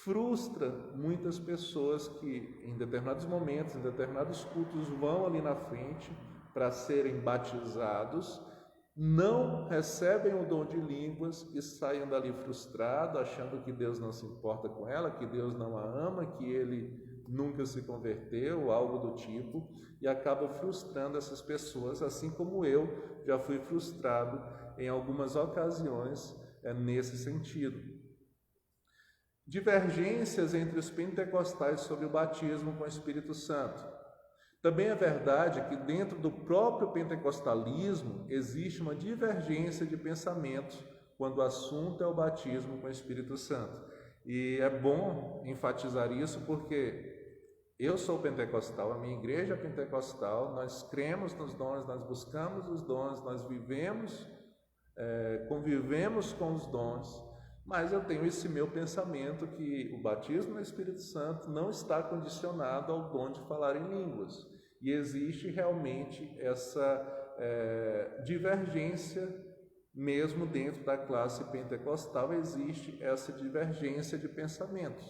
frustra muitas pessoas que em determinados momentos, em determinados cultos, vão ali na frente para serem batizados, não recebem o dom de línguas e saem dali frustrados, achando que Deus não se importa com ela, que Deus não a ama, que ele nunca se converteu, algo do tipo, e acaba frustrando essas pessoas, assim como eu já fui frustrado em algumas ocasiões nesse sentido. Divergências entre os pentecostais sobre o batismo com o Espírito Santo. Também é verdade que dentro do próprio pentecostalismo existe uma divergência de pensamentos quando o assunto é o batismo com o Espírito Santo. E é bom enfatizar isso porque eu sou pentecostal, a minha igreja é pentecostal, nós cremos nos dons, nós buscamos os dons, nós vivemos, convivemos com os dons, mas eu tenho esse meu pensamento que o batismo no Espírito Santo não está condicionado ao dom de falar em línguas. E existe realmente essa divergência, mesmo dentro da classe pentecostal, existe essa divergência de pensamentos.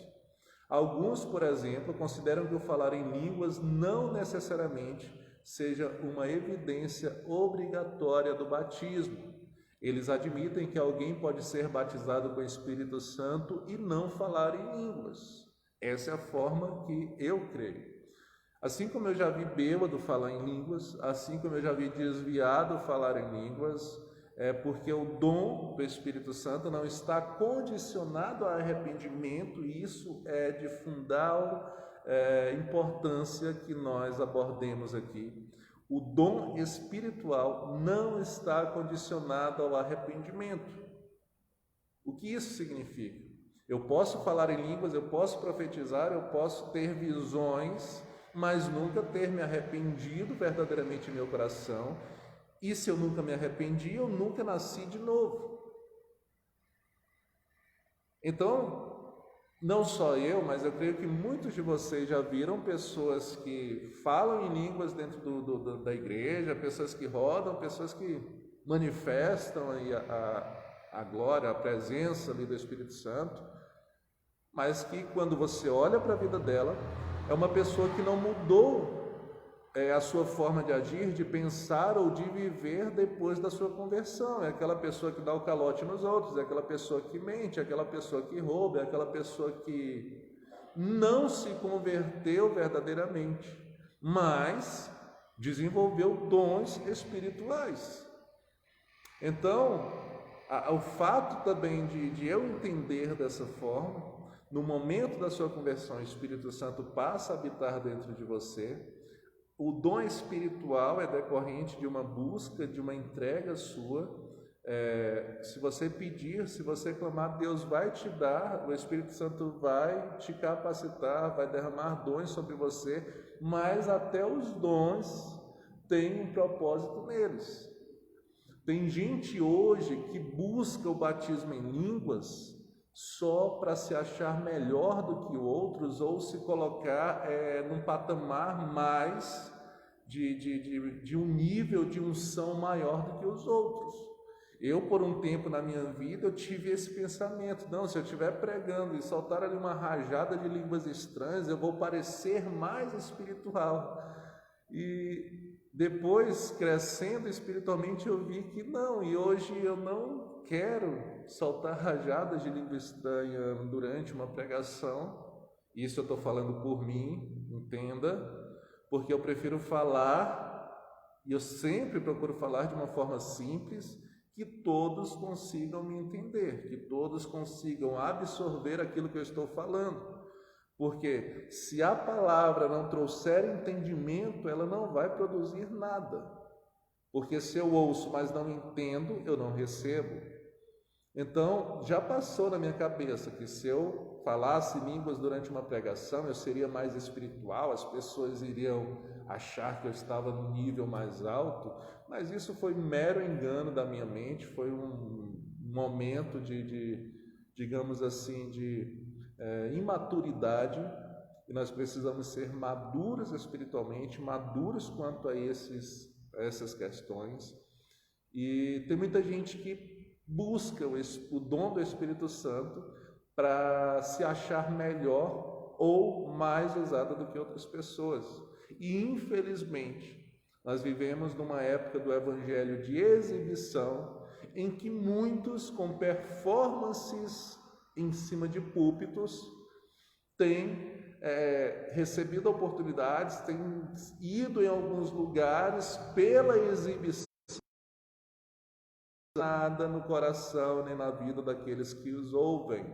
Alguns, por exemplo, consideram que o falar em línguas não necessariamente seja uma evidência obrigatória do batismo. Eles admitem que alguém pode ser batizado com o Espírito Santo e não falar em línguas. Essa é a forma que eu creio. Assim como eu já vi bêbado falar em línguas, assim como eu já vi desviado falar em línguas, porque o dom do Espírito Santo não está condicionado a arrependimento, e isso é de fundamental importância que nós abordemos aqui. O dom espiritual não está condicionado ao arrependimento. O que isso significa? Eu posso falar em línguas, eu posso profetizar, eu posso ter visões, mas nunca ter me arrependido verdadeiramente em meu coração. E se eu nunca me arrependi, eu nunca nasci de novo. Então, não só eu, mas eu creio que muitos de vocês já viram pessoas que falam em línguas dentro da igreja, pessoas que rodam, pessoas que manifestam aí a glória, a presença ali do Espírito Santo, mas que quando você olha para a vida dela, é uma pessoa que não mudou a sua forma de agir, de pensar ou de viver depois da sua conversão. É aquela pessoa que dá o calote nos outros, é aquela pessoa que mente, é aquela pessoa que rouba, é aquela pessoa que não se converteu verdadeiramente, mas desenvolveu dons espirituais. Então, o fato também de eu entender dessa forma, no momento da sua conversão, o Espírito Santo passa a habitar dentro de você. O dom espiritual é decorrente de uma busca, de uma entrega sua. Se você pedir, se você clamar, Deus vai te dar, o Espírito Santo vai te capacitar, vai derramar dons sobre você, mas até os dons têm um propósito neles. Tem gente hoje que busca o batismo em línguas só para se achar melhor do que outros ou se colocar num patamar mais de um nível de unção maior do que os outros. Eu, por um tempo na minha vida, eu tive esse pensamento: não, se eu estiver pregando e soltar ali uma rajada de línguas estranhas, eu vou parecer mais espiritual. E depois, crescendo espiritualmente, eu vi que não, e hoje eu não quero soltar rajadas de língua estranha durante uma pregação. Isso eu estou falando por mim, entenda, porque eu prefiro falar, e eu sempre procuro falar de uma forma simples, que todos consigam me entender, que todos consigam absorver aquilo que eu estou falando. Porque se a palavra não trouxer entendimento, ela não vai produzir nada. Porque se eu ouço, mas não entendo, eu não recebo. Então, já passou na minha cabeça que se eu falasse línguas durante uma pregação, eu seria mais espiritual, as pessoas iriam achar que eu estava no nível mais alto, mas isso foi mero engano da minha mente, foi um momento digamos assim, de imaturidade, e nós precisamos ser maduros espiritualmente, maduros quanto a essas questões. E tem muita gente que busca o dom do Espírito Santo para se achar melhor ou mais usada do que outras pessoas. E infelizmente, nós vivemos numa época do evangelho de exibição, em que muitos com performances em cima de púlpitos têm recebido oportunidades, têm ido em alguns lugares pela exibição, nada no coração nem na vida daqueles que os ouvem,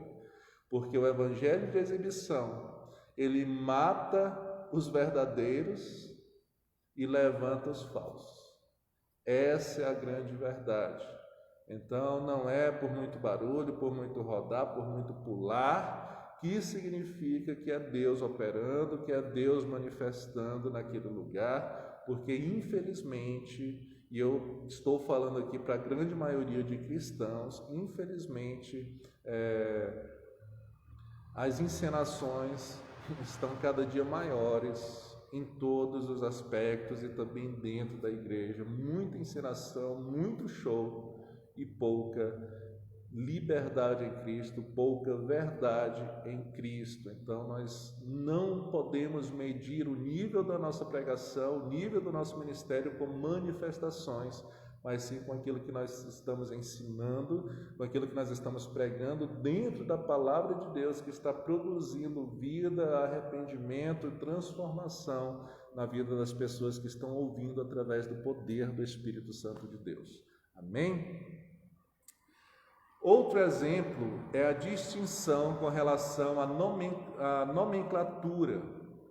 porque o evangelho de exibição, ele mata os verdadeiros e levanta os falsos. Essa é a grande verdade. Então, não é por muito barulho, por muito rodar, por muito pular, que significa que é Deus operando, que é Deus manifestando naquele lugar, porque infelizmente, e eu estou falando aqui para a grande maioria de cristãos, infelizmente, as encenações estão cada dia maiores em todos os aspectos e também dentro da igreja. Muita encenação, muito show e pouca liberdade em Cristo, pouca verdade em Cristo. Então nós não podemos medir o nível da nossa pregação, o nível do nosso ministério com manifestações, mas sim com aquilo que nós estamos ensinando, com aquilo que nós estamos pregando dentro da palavra de Deus, que está produzindo vida, arrependimento e transformação na vida das pessoas que estão ouvindo através do poder do Espírito Santo de Deus. Amém? Outro exemplo é a distinção com relação à nomenclatura.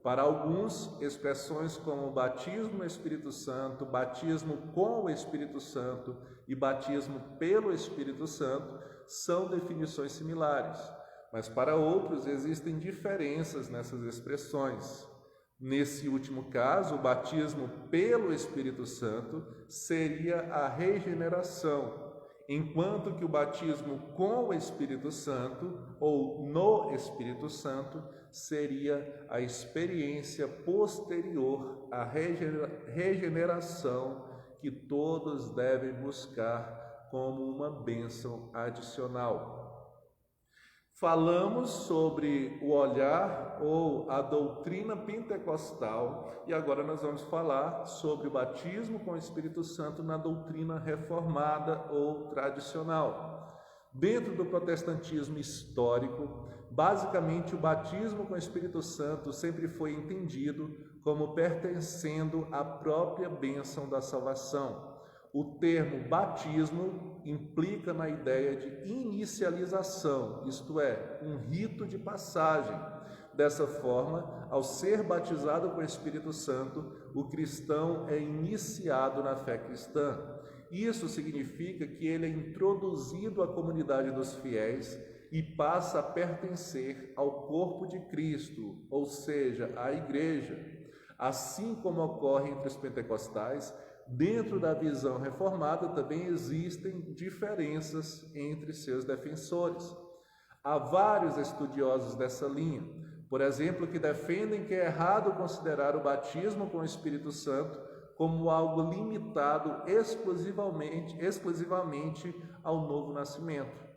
Para alguns, expressões como batismo no Espírito Santo, batismo com o Espírito Santo e batismo pelo Espírito Santo são definições similares, mas para outros existem diferenças nessas expressões. Nesse último caso, o batismo pelo Espírito Santo seria a regeneração, enquanto que o batismo com o Espírito Santo ou no Espírito Santo seria a experiência posterior à regeneração que todos devem buscar como uma bênção adicional. Falamos sobre o olhar ou a doutrina pentecostal e agora nós vamos falar sobre o batismo com o Espírito Santo na doutrina reformada ou tradicional. Dentro do protestantismo histórico, basicamente o batismo com o Espírito Santo sempre foi entendido como pertencendo à própria bênção da salvação. O termo batismo implica na ideia de inicialização, isto é, um rito de passagem. Dessa forma, ao ser batizado com o Espírito Santo, o cristão é iniciado na fé cristã. Isso significa que ele é introduzido à comunidade dos fiéis e passa a pertencer ao corpo de Cristo, ou seja, à igreja. Assim como ocorre entre os pentecostais, dentro da visão reformada também existem diferenças entre seus defensores. Há vários estudiosos dessa linha, por exemplo, que defendem que é errado considerar o batismo com o Espírito Santo como algo limitado exclusivamente ao novo nascimento.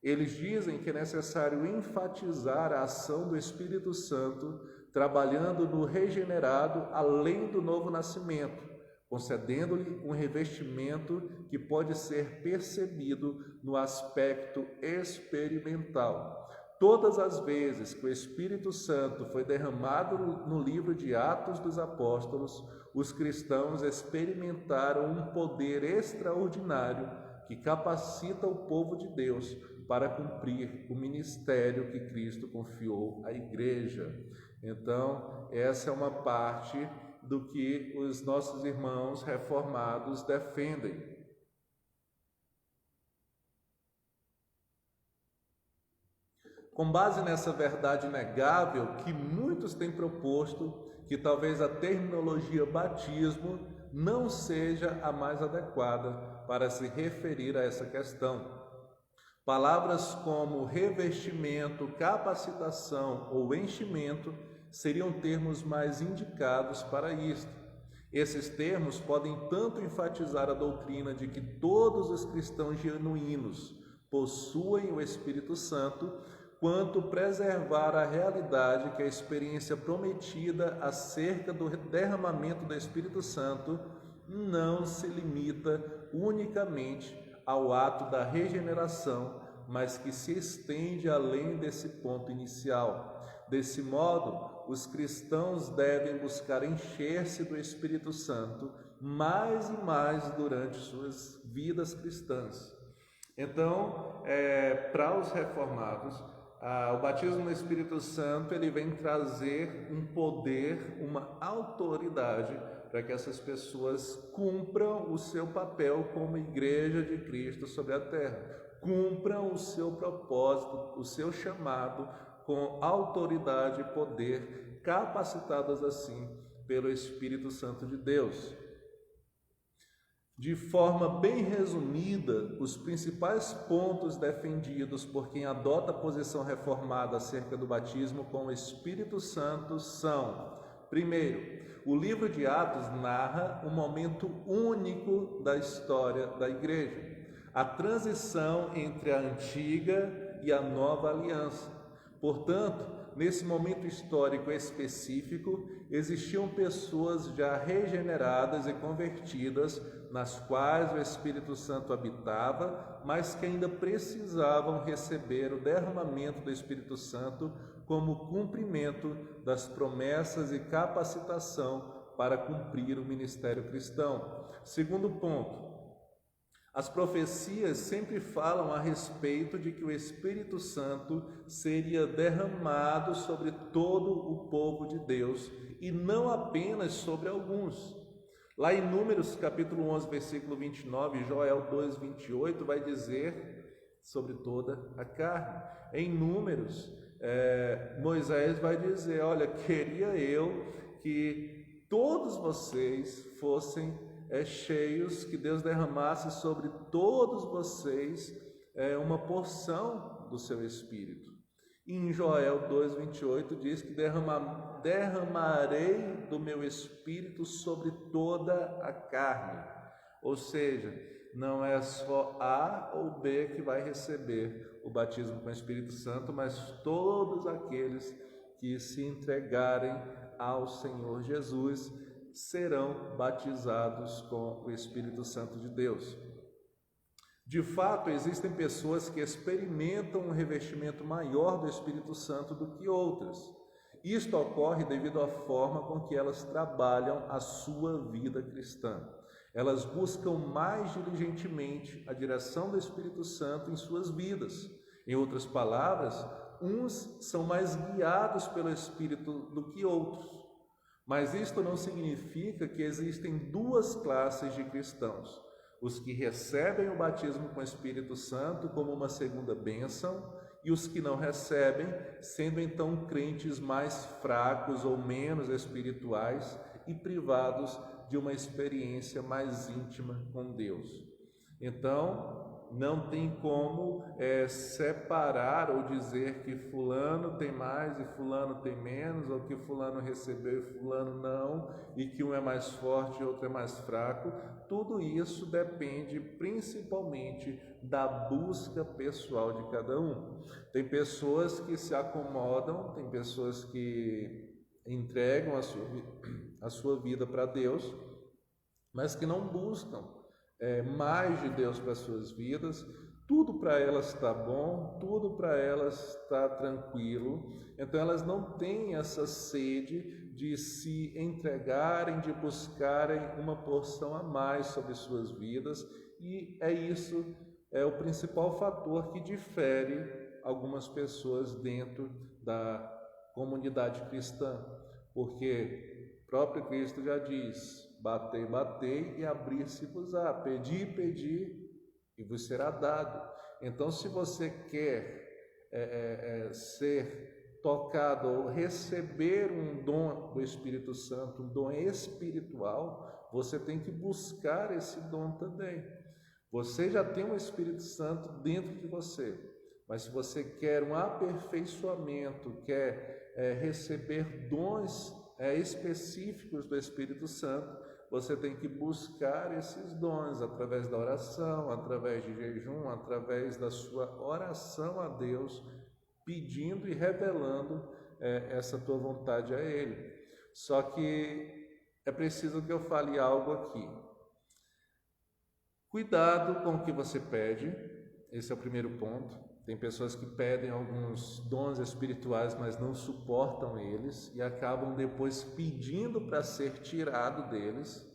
Eles dizem que é necessário enfatizar a ação do Espírito Santo trabalhando no regenerado além do novo nascimento, concedendo-lhe um revestimento que pode ser percebido no aspecto experimental. Todas as vezes que o Espírito Santo foi derramado no livro de Atos dos Apóstolos, os cristãos experimentaram um poder extraordinário que capacita o povo de Deus para cumprir o ministério que Cristo confiou à igreja. Então, essa é uma parte do que os nossos irmãos reformados defendem. Com base nessa verdade inegável que muitos têm proposto, que talvez a terminologia batismo não seja a mais adequada para se referir a essa questão. Palavras como revestimento, capacitação ou enchimento seriam termos mais indicados para isto. Esses termos podem tanto enfatizar a doutrina de que todos os cristãos genuínos possuem o Espírito Santo, quanto preservar a realidade que a experiência prometida acerca do derramamento do Espírito Santo não se limita unicamente ao ato da regeneração, mas que se estende além desse ponto inicial. Desse modo, os cristãos devem buscar encher-se do Espírito Santo mais e mais durante suas vidas cristãs. Então, para os reformados, o batismo no Espírito Santo ele vem trazer um poder, uma autoridade para que essas pessoas cumpram o seu papel como igreja de Cristo sobre a terra, cumpram o seu propósito, o seu chamado com autoridade e poder, capacitadas assim pelo Espírito Santo de Deus. De forma bem resumida, os principais pontos defendidos por quem adota a posição reformada acerca do batismo com o Espírito Santo são: primeiro, o livro de Atos narra um momento único da história da igreja, a transição entre a antiga e a nova aliança. Portanto, nesse momento histórico específico, existiam pessoas já regeneradas e convertidas, nas quais o Espírito Santo habitava, mas que ainda precisavam receber o derramamento do Espírito Santo como cumprimento das promessas e capacitação para cumprir o ministério cristão. Segundo ponto, as profecias sempre falam a respeito de que o Espírito Santo seria derramado sobre todo o povo de Deus e não apenas sobre alguns. Lá em Números, capítulo 11, versículo 29, Joel 2, 28, vai dizer sobre toda a carne. Em Números, Moisés vai dizer: olha, queria eu que todos vocês fossem cheios, que Deus derramasse sobre todos vocês uma porção do seu Espírito. E em Joel 2,28 diz que derramarei do meu Espírito sobre toda a carne. Ou seja, não é só A ou B que vai receber o batismo com o Espírito Santo, mas todos aqueles que se entregarem ao Senhor Jesus serão batizados com o Espírito Santo de Deus. De fato, existem pessoas que experimentam um revestimento maior do Espírito Santo do que outras. Isto ocorre devido à forma com que elas trabalham a sua vida cristã. Elas buscam mais diligentemente a direção do Espírito Santo em suas vidas. Em outras palavras, uns são mais guiados pelo Espírito do que outros. Mas isto não significa que existem duas classes de cristãos: os que recebem o batismo com o Espírito Santo como uma segunda bênção e os que não recebem, sendo então crentes mais fracos ou menos espirituais e privados de uma experiência mais íntima com Deus. Então, não tem como separar ou dizer que fulano tem mais e fulano tem menos, ou que fulano recebeu e fulano não, e que um é mais forte e outro é mais fraco. Tudo isso depende principalmente da busca pessoal de cada um. Tem pessoas que se acomodam, tem pessoas que entregam a sua vida para Deus, mas que não buscam mais de Deus para as suas vidas. Tudo para elas está bom, tudo para elas está tranquilo, então elas não têm essa sede de se entregarem, de buscarem uma porção a mais sobre suas vidas, e isso é o principal fator que difere algumas pessoas dentro da comunidade cristã, porque o próprio Cristo já diz: batei, batei e abrir-se-vos-á, pedi, pedi e vos será dado. Então, se você quer ser tocado ou receber um dom do Espírito Santo, um dom espiritual, você tem que buscar esse dom também. Você já tem um Espírito Santo dentro de você, mas se você quer um aperfeiçoamento, quer receber dons específicos do Espírito Santo, você tem que buscar esses dons através da oração, através de jejum, através da sua oração a Deus, pedindo e revelando essa tua vontade a Ele. Só que é preciso que eu fale algo aqui. Cuidado com o que você pede, esse é o primeiro ponto. Tem pessoas que pedem alguns dons espirituais, mas não suportam eles e acabam depois pedindo para ser tirado deles.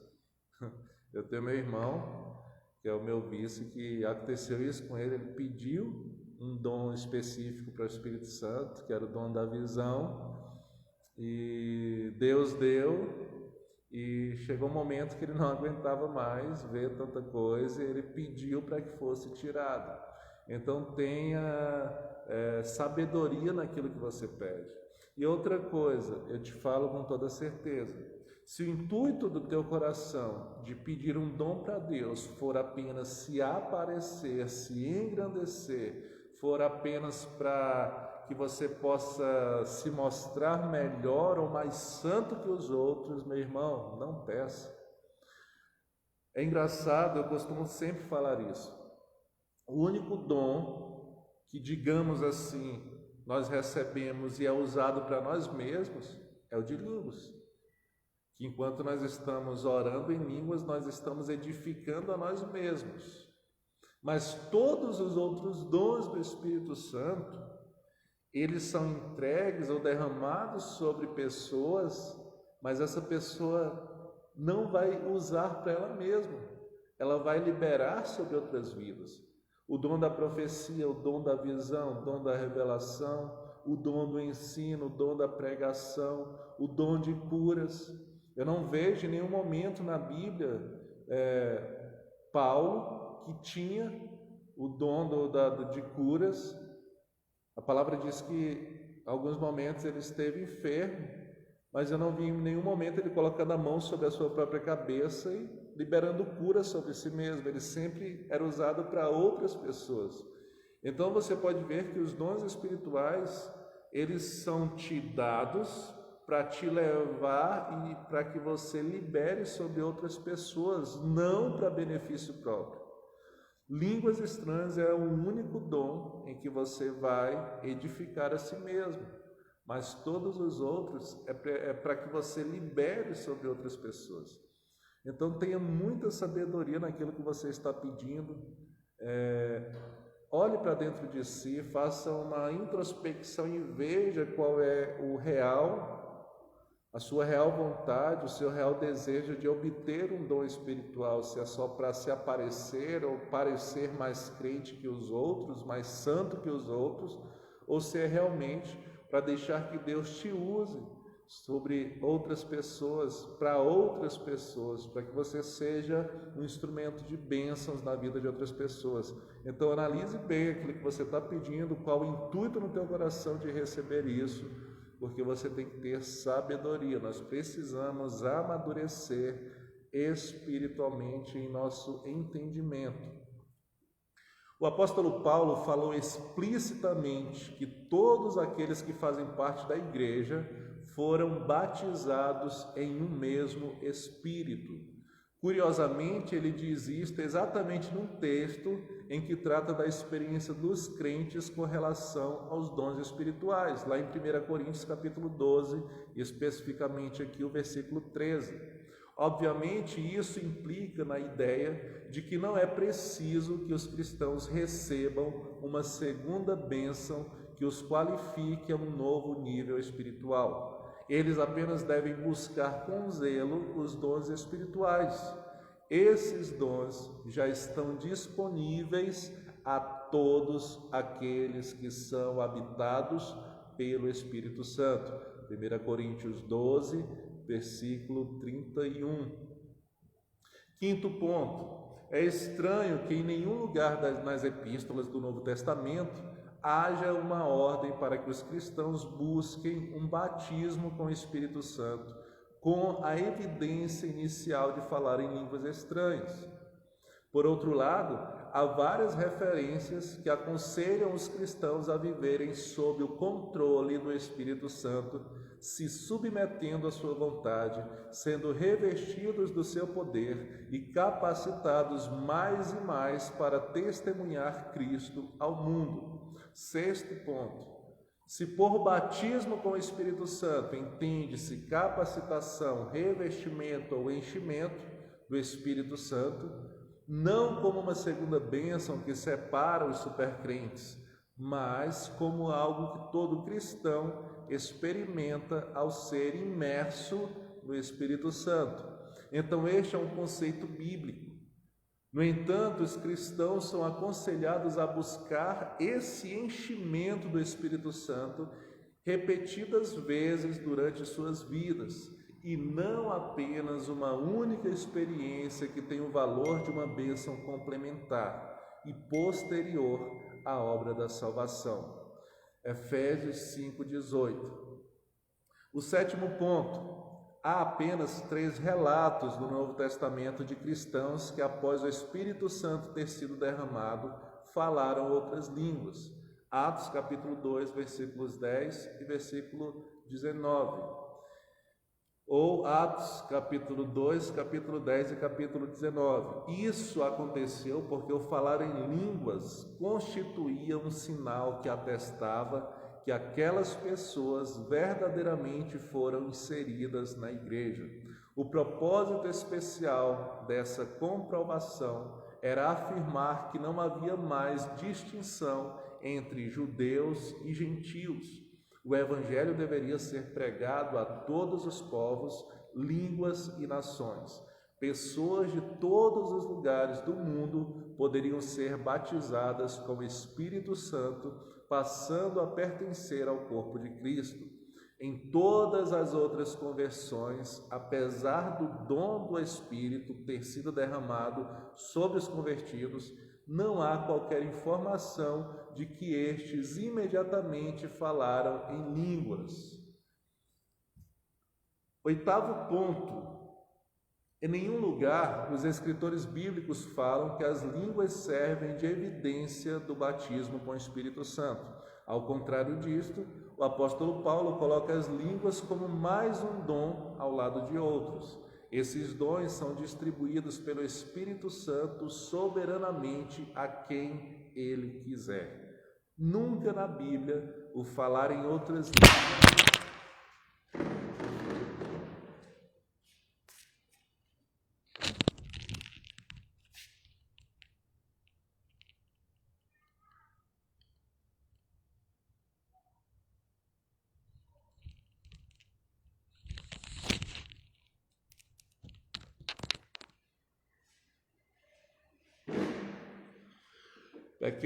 Eu tenho meu irmão, que é o meu vice, que aconteceu isso com ele. Ele pediu um dom específico para o Espírito Santo, que era o dom da visão, e Deus deu, e chegou um momento que ele não aguentava mais ver tanta coisa e ele pediu para que fosse tirado. Então tenha sabedoria naquilo que você pede. E outra coisa, eu te falo com toda certeza, se o intuito do teu coração de pedir um dom para Deus for apenas se aparecer, se engrandecer, for apenas para que você possa se mostrar melhor ou mais santo que os outros, meu irmão, não peça. É engraçado, eu costumo sempre falar isso. O único dom que, digamos assim, nós recebemos e é usado para nós mesmos é o de línguas. Que enquanto nós estamos orando em línguas, nós estamos edificando a nós mesmos. Mas todos os outros dons do Espírito Santo, eles são entregues ou derramados sobre pessoas, mas essa pessoa não vai usar para ela mesma. Ela vai liberar sobre outras vidas. O dom da profecia, o dom da visão, o dom da revelação, o dom do ensino, o dom da pregação, o dom de curas. Eu não vejo em nenhum momento na Bíblia Paulo que tinha o dom de curas. A palavra diz que em alguns momentos ele esteve enfermo, mas eu não vi em nenhum momento ele colocando a mão sobre a sua própria cabeça e liberando cura sobre si mesmo. Ele sempre era usado para outras pessoas. Então você pode ver que os dons espirituais, eles são te dados para te levar e para que você libere sobre outras pessoas, não para benefício próprio. Línguas estranhas é o único dom em que você vai edificar a si mesmo, mas todos os outros é para que você libere sobre outras pessoas. Então tenha muita sabedoria naquilo que você está pedindo, olhe para dentro de si, faça uma introspecção e veja qual é a sua real vontade, o seu real desejo de obter um dom espiritual, se é só para se aparecer ou parecer mais crente que os outros, mais santo que os outros, ou se é realmente para deixar que Deus te use sobre outras pessoas, para outras pessoas, para que você seja um instrumento de bênçãos na vida de outras pessoas. Então analise bem aquilo que você está pedindo, qual o intuito no teu coração de receber isso, porque você tem que ter sabedoria. Nós precisamos amadurecer espiritualmente em nosso entendimento. O apóstolo Paulo falou explicitamente que todos aqueles que fazem parte da igreja foram batizados em um mesmo Espírito. Curiosamente, ele diz isto exatamente num texto em que trata da experiência dos crentes com relação aos dons espirituais, lá em 1 Coríntios capítulo 12, especificamente aqui o versículo 13. Obviamente, isso implica na ideia de que não é preciso que os cristãos recebam uma segunda bênção que os qualifique a um novo nível espiritual. Eles apenas devem buscar com zelo os dons espirituais. Esses dons já estão disponíveis a todos aqueles que são habitados pelo Espírito Santo. 1 Coríntios 12, versículo 31. Quinto ponto. É estranho que em nenhum lugar nas epístolas do Novo Testamento haja uma ordem para que os cristãos busquem um batismo com o Espírito Santo, com a evidência inicial de falar em línguas estranhas. Por outro lado, há várias referências que aconselham os cristãos a viverem sob o controle do Espírito Santo, se submetendo à sua vontade, sendo revestidos do seu poder e capacitados mais e mais para testemunhar Cristo ao mundo. Sexto ponto. Se por batismo com o Espírito Santo entende-se capacitação, revestimento ou enchimento do Espírito Santo, não como uma segunda bênção que separa os supercrentes, mas como algo que todo cristão experimenta ao ser imerso no Espírito Santo. Então, este é um conceito bíblico. No entanto, os cristãos são aconselhados a buscar esse enchimento do Espírito Santo repetidas vezes durante suas vidas, e não apenas uma única experiência que tem o valor de uma bênção complementar e posterior à obra da salvação. Efésios 5,18. O sétimo ponto. Há apenas 3 relatos no Novo Testamento de cristãos que, após o Espírito Santo ter sido derramado, falaram outras línguas. Atos capítulo 2, versículos 10 e versículo 19. Ou Atos capítulo 2, capítulo 10 e capítulo 19. Isso aconteceu porque o falar em línguas constituía um sinal que atestava que aquelas pessoas verdadeiramente foram inseridas na igreja. O propósito especial dessa comprovação era afirmar que não havia mais distinção entre judeus e gentios. O evangelho deveria ser pregado a todos os povos, línguas e nações. Pessoas de todos os lugares do mundo poderiam ser batizadas com o Espírito Santo, passando a pertencer ao corpo de Cristo. Em todas as outras conversões, apesar do dom do Espírito ter sido derramado sobre os convertidos, não há qualquer informação de que estes imediatamente falaram em línguas. Oitavo ponto. Em nenhum lugar os escritores bíblicos falam que as línguas servem de evidência do batismo com o Espírito Santo. Ao contrário disto, o apóstolo Paulo coloca as línguas como mais um dom ao lado de outros. Esses dons são distribuídos pelo Espírito Santo soberanamente a quem ele quiser. Nunca na Bíblia o falar em outras línguas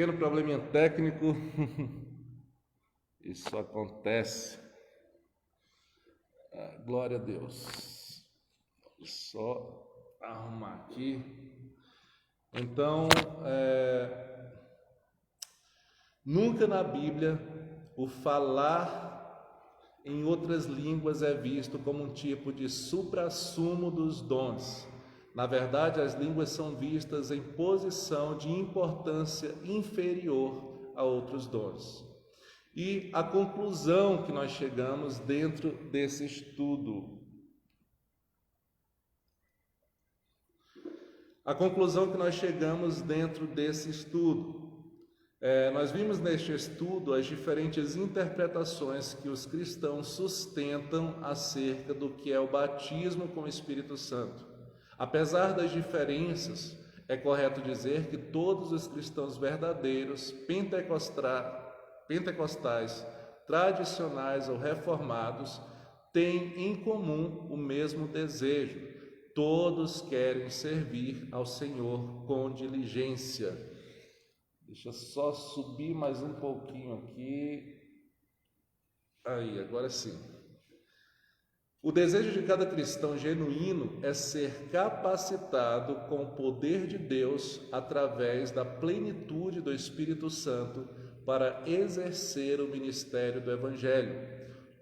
pequeno probleminha técnico, isso acontece. Glória a Deus. Só arrumar aqui. Então, nunca na Bíblia o falar em outras línguas é visto como um tipo de suprassumo dos dons. Na verdade, as línguas são vistas em posição de importância inferior a outros dons. E a conclusão que nós chegamos dentro desse estudo. A conclusão que nós chegamos dentro desse estudo. Nós vimos neste estudo as diferentes interpretações que os cristãos sustentam acerca do que é o batismo com o Espírito Santo. Apesar das diferenças, é correto dizer que todos os cristãos verdadeiros, pentecostais, tradicionais ou reformados, têm em comum o mesmo desejo. Todos querem servir ao Senhor com diligência. Deixa eu só subir mais um pouquinho aqui. Aí, agora sim. O desejo de cada cristão genuíno é ser capacitado com o poder de Deus através da plenitude do Espírito Santo para exercer o ministério do Evangelho.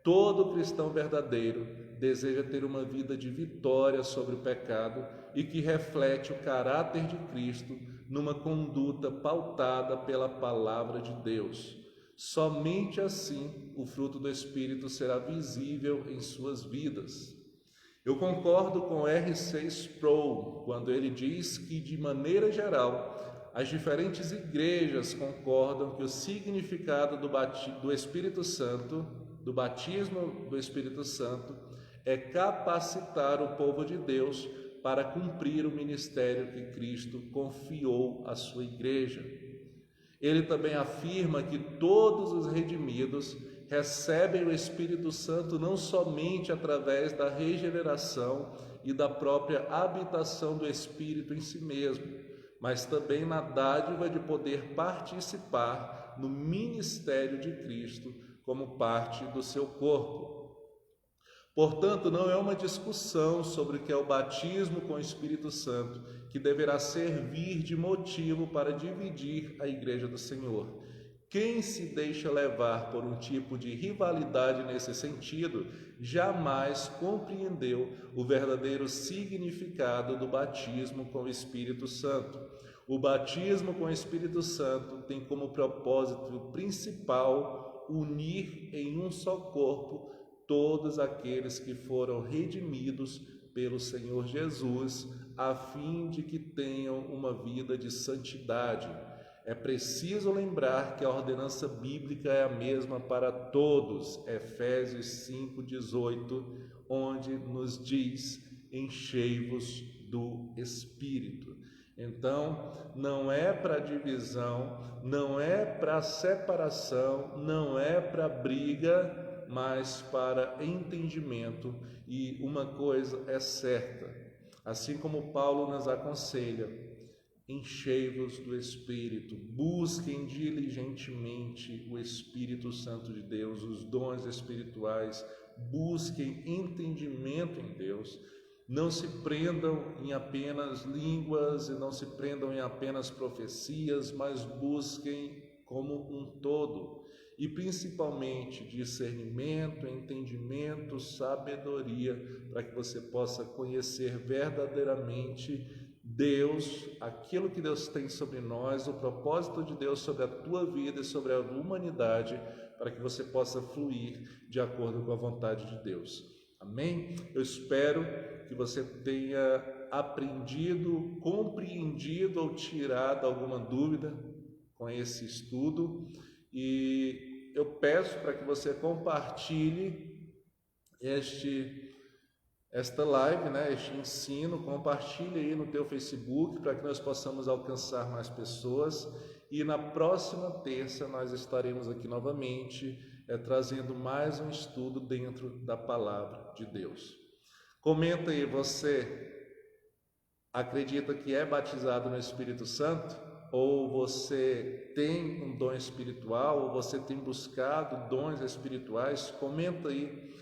Todo cristão verdadeiro deseja ter uma vida de vitória sobre o pecado e que reflete o caráter de Cristo numa conduta pautada pela palavra de Deus. Somente assim o fruto do Espírito será visível em suas vidas. Eu concordo com R.C. Sproul quando ele diz que, de maneira geral, as diferentes igrejas concordam que o significado do Espírito Santo, do batismo do Espírito Santo, é capacitar o povo de Deus para cumprir o ministério que Cristo confiou à sua igreja. Ele também afirma que todos os redimidos recebem o Espírito Santo não somente através da regeneração e da própria habitação do Espírito em si mesmo, mas também na dádiva de poder participar no ministério de Cristo como parte do seu corpo. Portanto, não é uma discussão sobre o que é o batismo com o Espírito Santo que deverá servir de motivo para dividir a Igreja do Senhor. Quem se deixa levar por um tipo de rivalidade nesse sentido, jamais compreendeu o verdadeiro significado do batismo com o Espírito Santo. O batismo com o Espírito Santo tem como propósito principal unir em um só corpo todos aqueles que foram redimidos pelo Senhor Jesus, a fim de que tenham uma vida de santidade. É preciso lembrar que a ordenança bíblica é a mesma para todos, Efésios 5,18, onde nos diz: enchei-vos do Espírito. Então, não é para divisão, não é para separação, não é para briga, mas para entendimento. E uma coisa é certa, assim como Paulo nos aconselha: enchei-vos do Espírito, busquem diligentemente o Espírito Santo de Deus, os dons espirituais, busquem entendimento em Deus. Não se prendam em apenas línguas e não se prendam em apenas profecias, mas busquem como um todo. E principalmente discernimento, entendimento, sabedoria, para que você possa conhecer verdadeiramente Deus, aquilo que Deus tem sobre nós, o propósito de Deus sobre a tua vida e sobre a humanidade, para que você possa fluir de acordo com a vontade de Deus. Amém? Eu espero que você tenha aprendido, compreendido ou tirado alguma dúvida com esse estudo, e eu peço para que você compartilhe esta live, este ensino, compartilhe aí no teu Facebook para que nós possamos alcançar mais pessoas. E na próxima terça nós estaremos aqui novamente trazendo mais um estudo dentro da palavra de Deus. Comenta aí, você acredita que é batizado no Espírito Santo? Ou você tem um dom espiritual, ou você tem buscado dons espirituais? Comenta aí.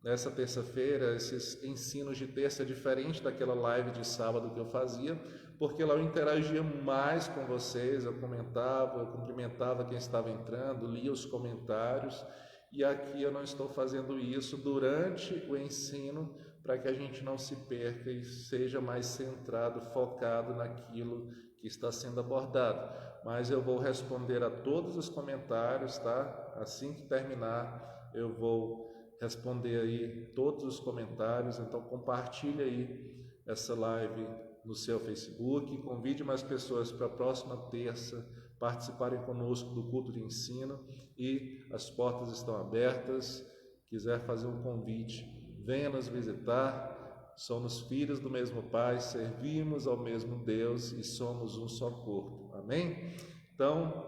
Nessa terça-feira, esses ensinos de terça é diferente daquela live de sábado que eu fazia, porque lá eu interagia mais com vocês, eu comentava, eu cumprimentava quem estava entrando, lia os comentários, e aqui eu não estou fazendo isso durante o ensino, para que a gente não se perca e seja mais centrado, focado naquilo que está sendo abordado. Mas eu vou responder a todos os comentários, tá? Assim que terminar, eu vou responder aí todos os comentários. Então compartilhe aí essa live no seu Facebook, convide mais pessoas para a próxima terça participarem conosco do culto de ensino e as portas estão abertas. Quiser fazer um convite, venha nos visitar. Somos filhos do mesmo Pai, servimos ao mesmo Deus e somos um só corpo. Amém? Então,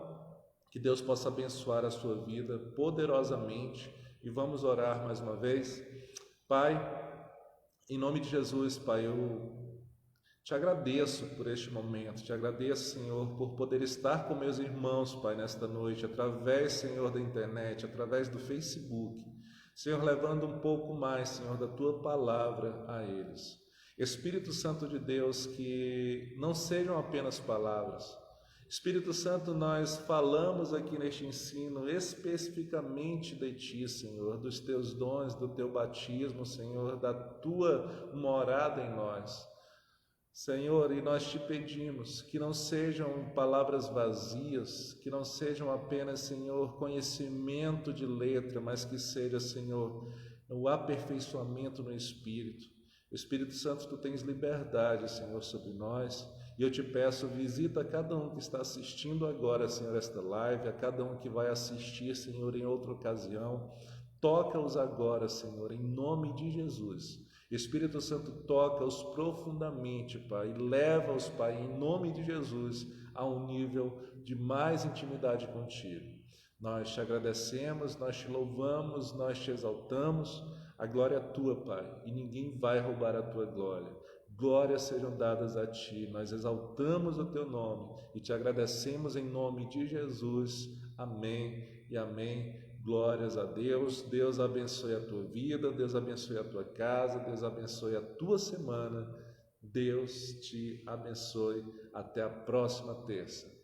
que Deus possa abençoar a sua vida poderosamente e vamos orar mais uma vez. Pai, em nome de Jesus, Pai, eu te agradeço por este momento, te agradeço, Senhor, por poder estar com meus irmãos, Pai, nesta noite, através, Senhor, da internet, através do Facebook. Senhor, levando um pouco mais, Senhor, da Tua palavra a eles. Espírito Santo de Deus, que não sejam apenas palavras. Espírito Santo, nós falamos aqui neste ensino especificamente de Ti, Senhor, dos Teus dons, do Teu batismo, Senhor, da Tua morada em nós. Senhor, e nós te pedimos que não sejam palavras vazias, que não sejam apenas, Senhor, conhecimento de letra, mas que seja, Senhor, o aperfeiçoamento no Espírito. Espírito Santo, Tu tens liberdade, Senhor, sobre nós, e eu te peço, visita cada um que está assistindo agora, Senhor, esta live, a cada um que vai assistir, Senhor, em outra ocasião. Toca-os agora, Senhor, em nome de Jesus. Espírito Santo, toca-os profundamente, Pai, e leva-os, Pai, em nome de Jesus, a um nível de mais intimidade contigo. Nós te agradecemos, nós te louvamos, nós te exaltamos. A glória é tua, Pai, e ninguém vai roubar a tua glória. Glórias sejam dadas a ti. Nós exaltamos o teu nome e te agradecemos em nome de Jesus. Amém e amém. Glórias a Deus. Deus abençoe a tua vida, Deus abençoe a tua casa, Deus abençoe a tua semana. Deus te abençoe. Até a próxima terça.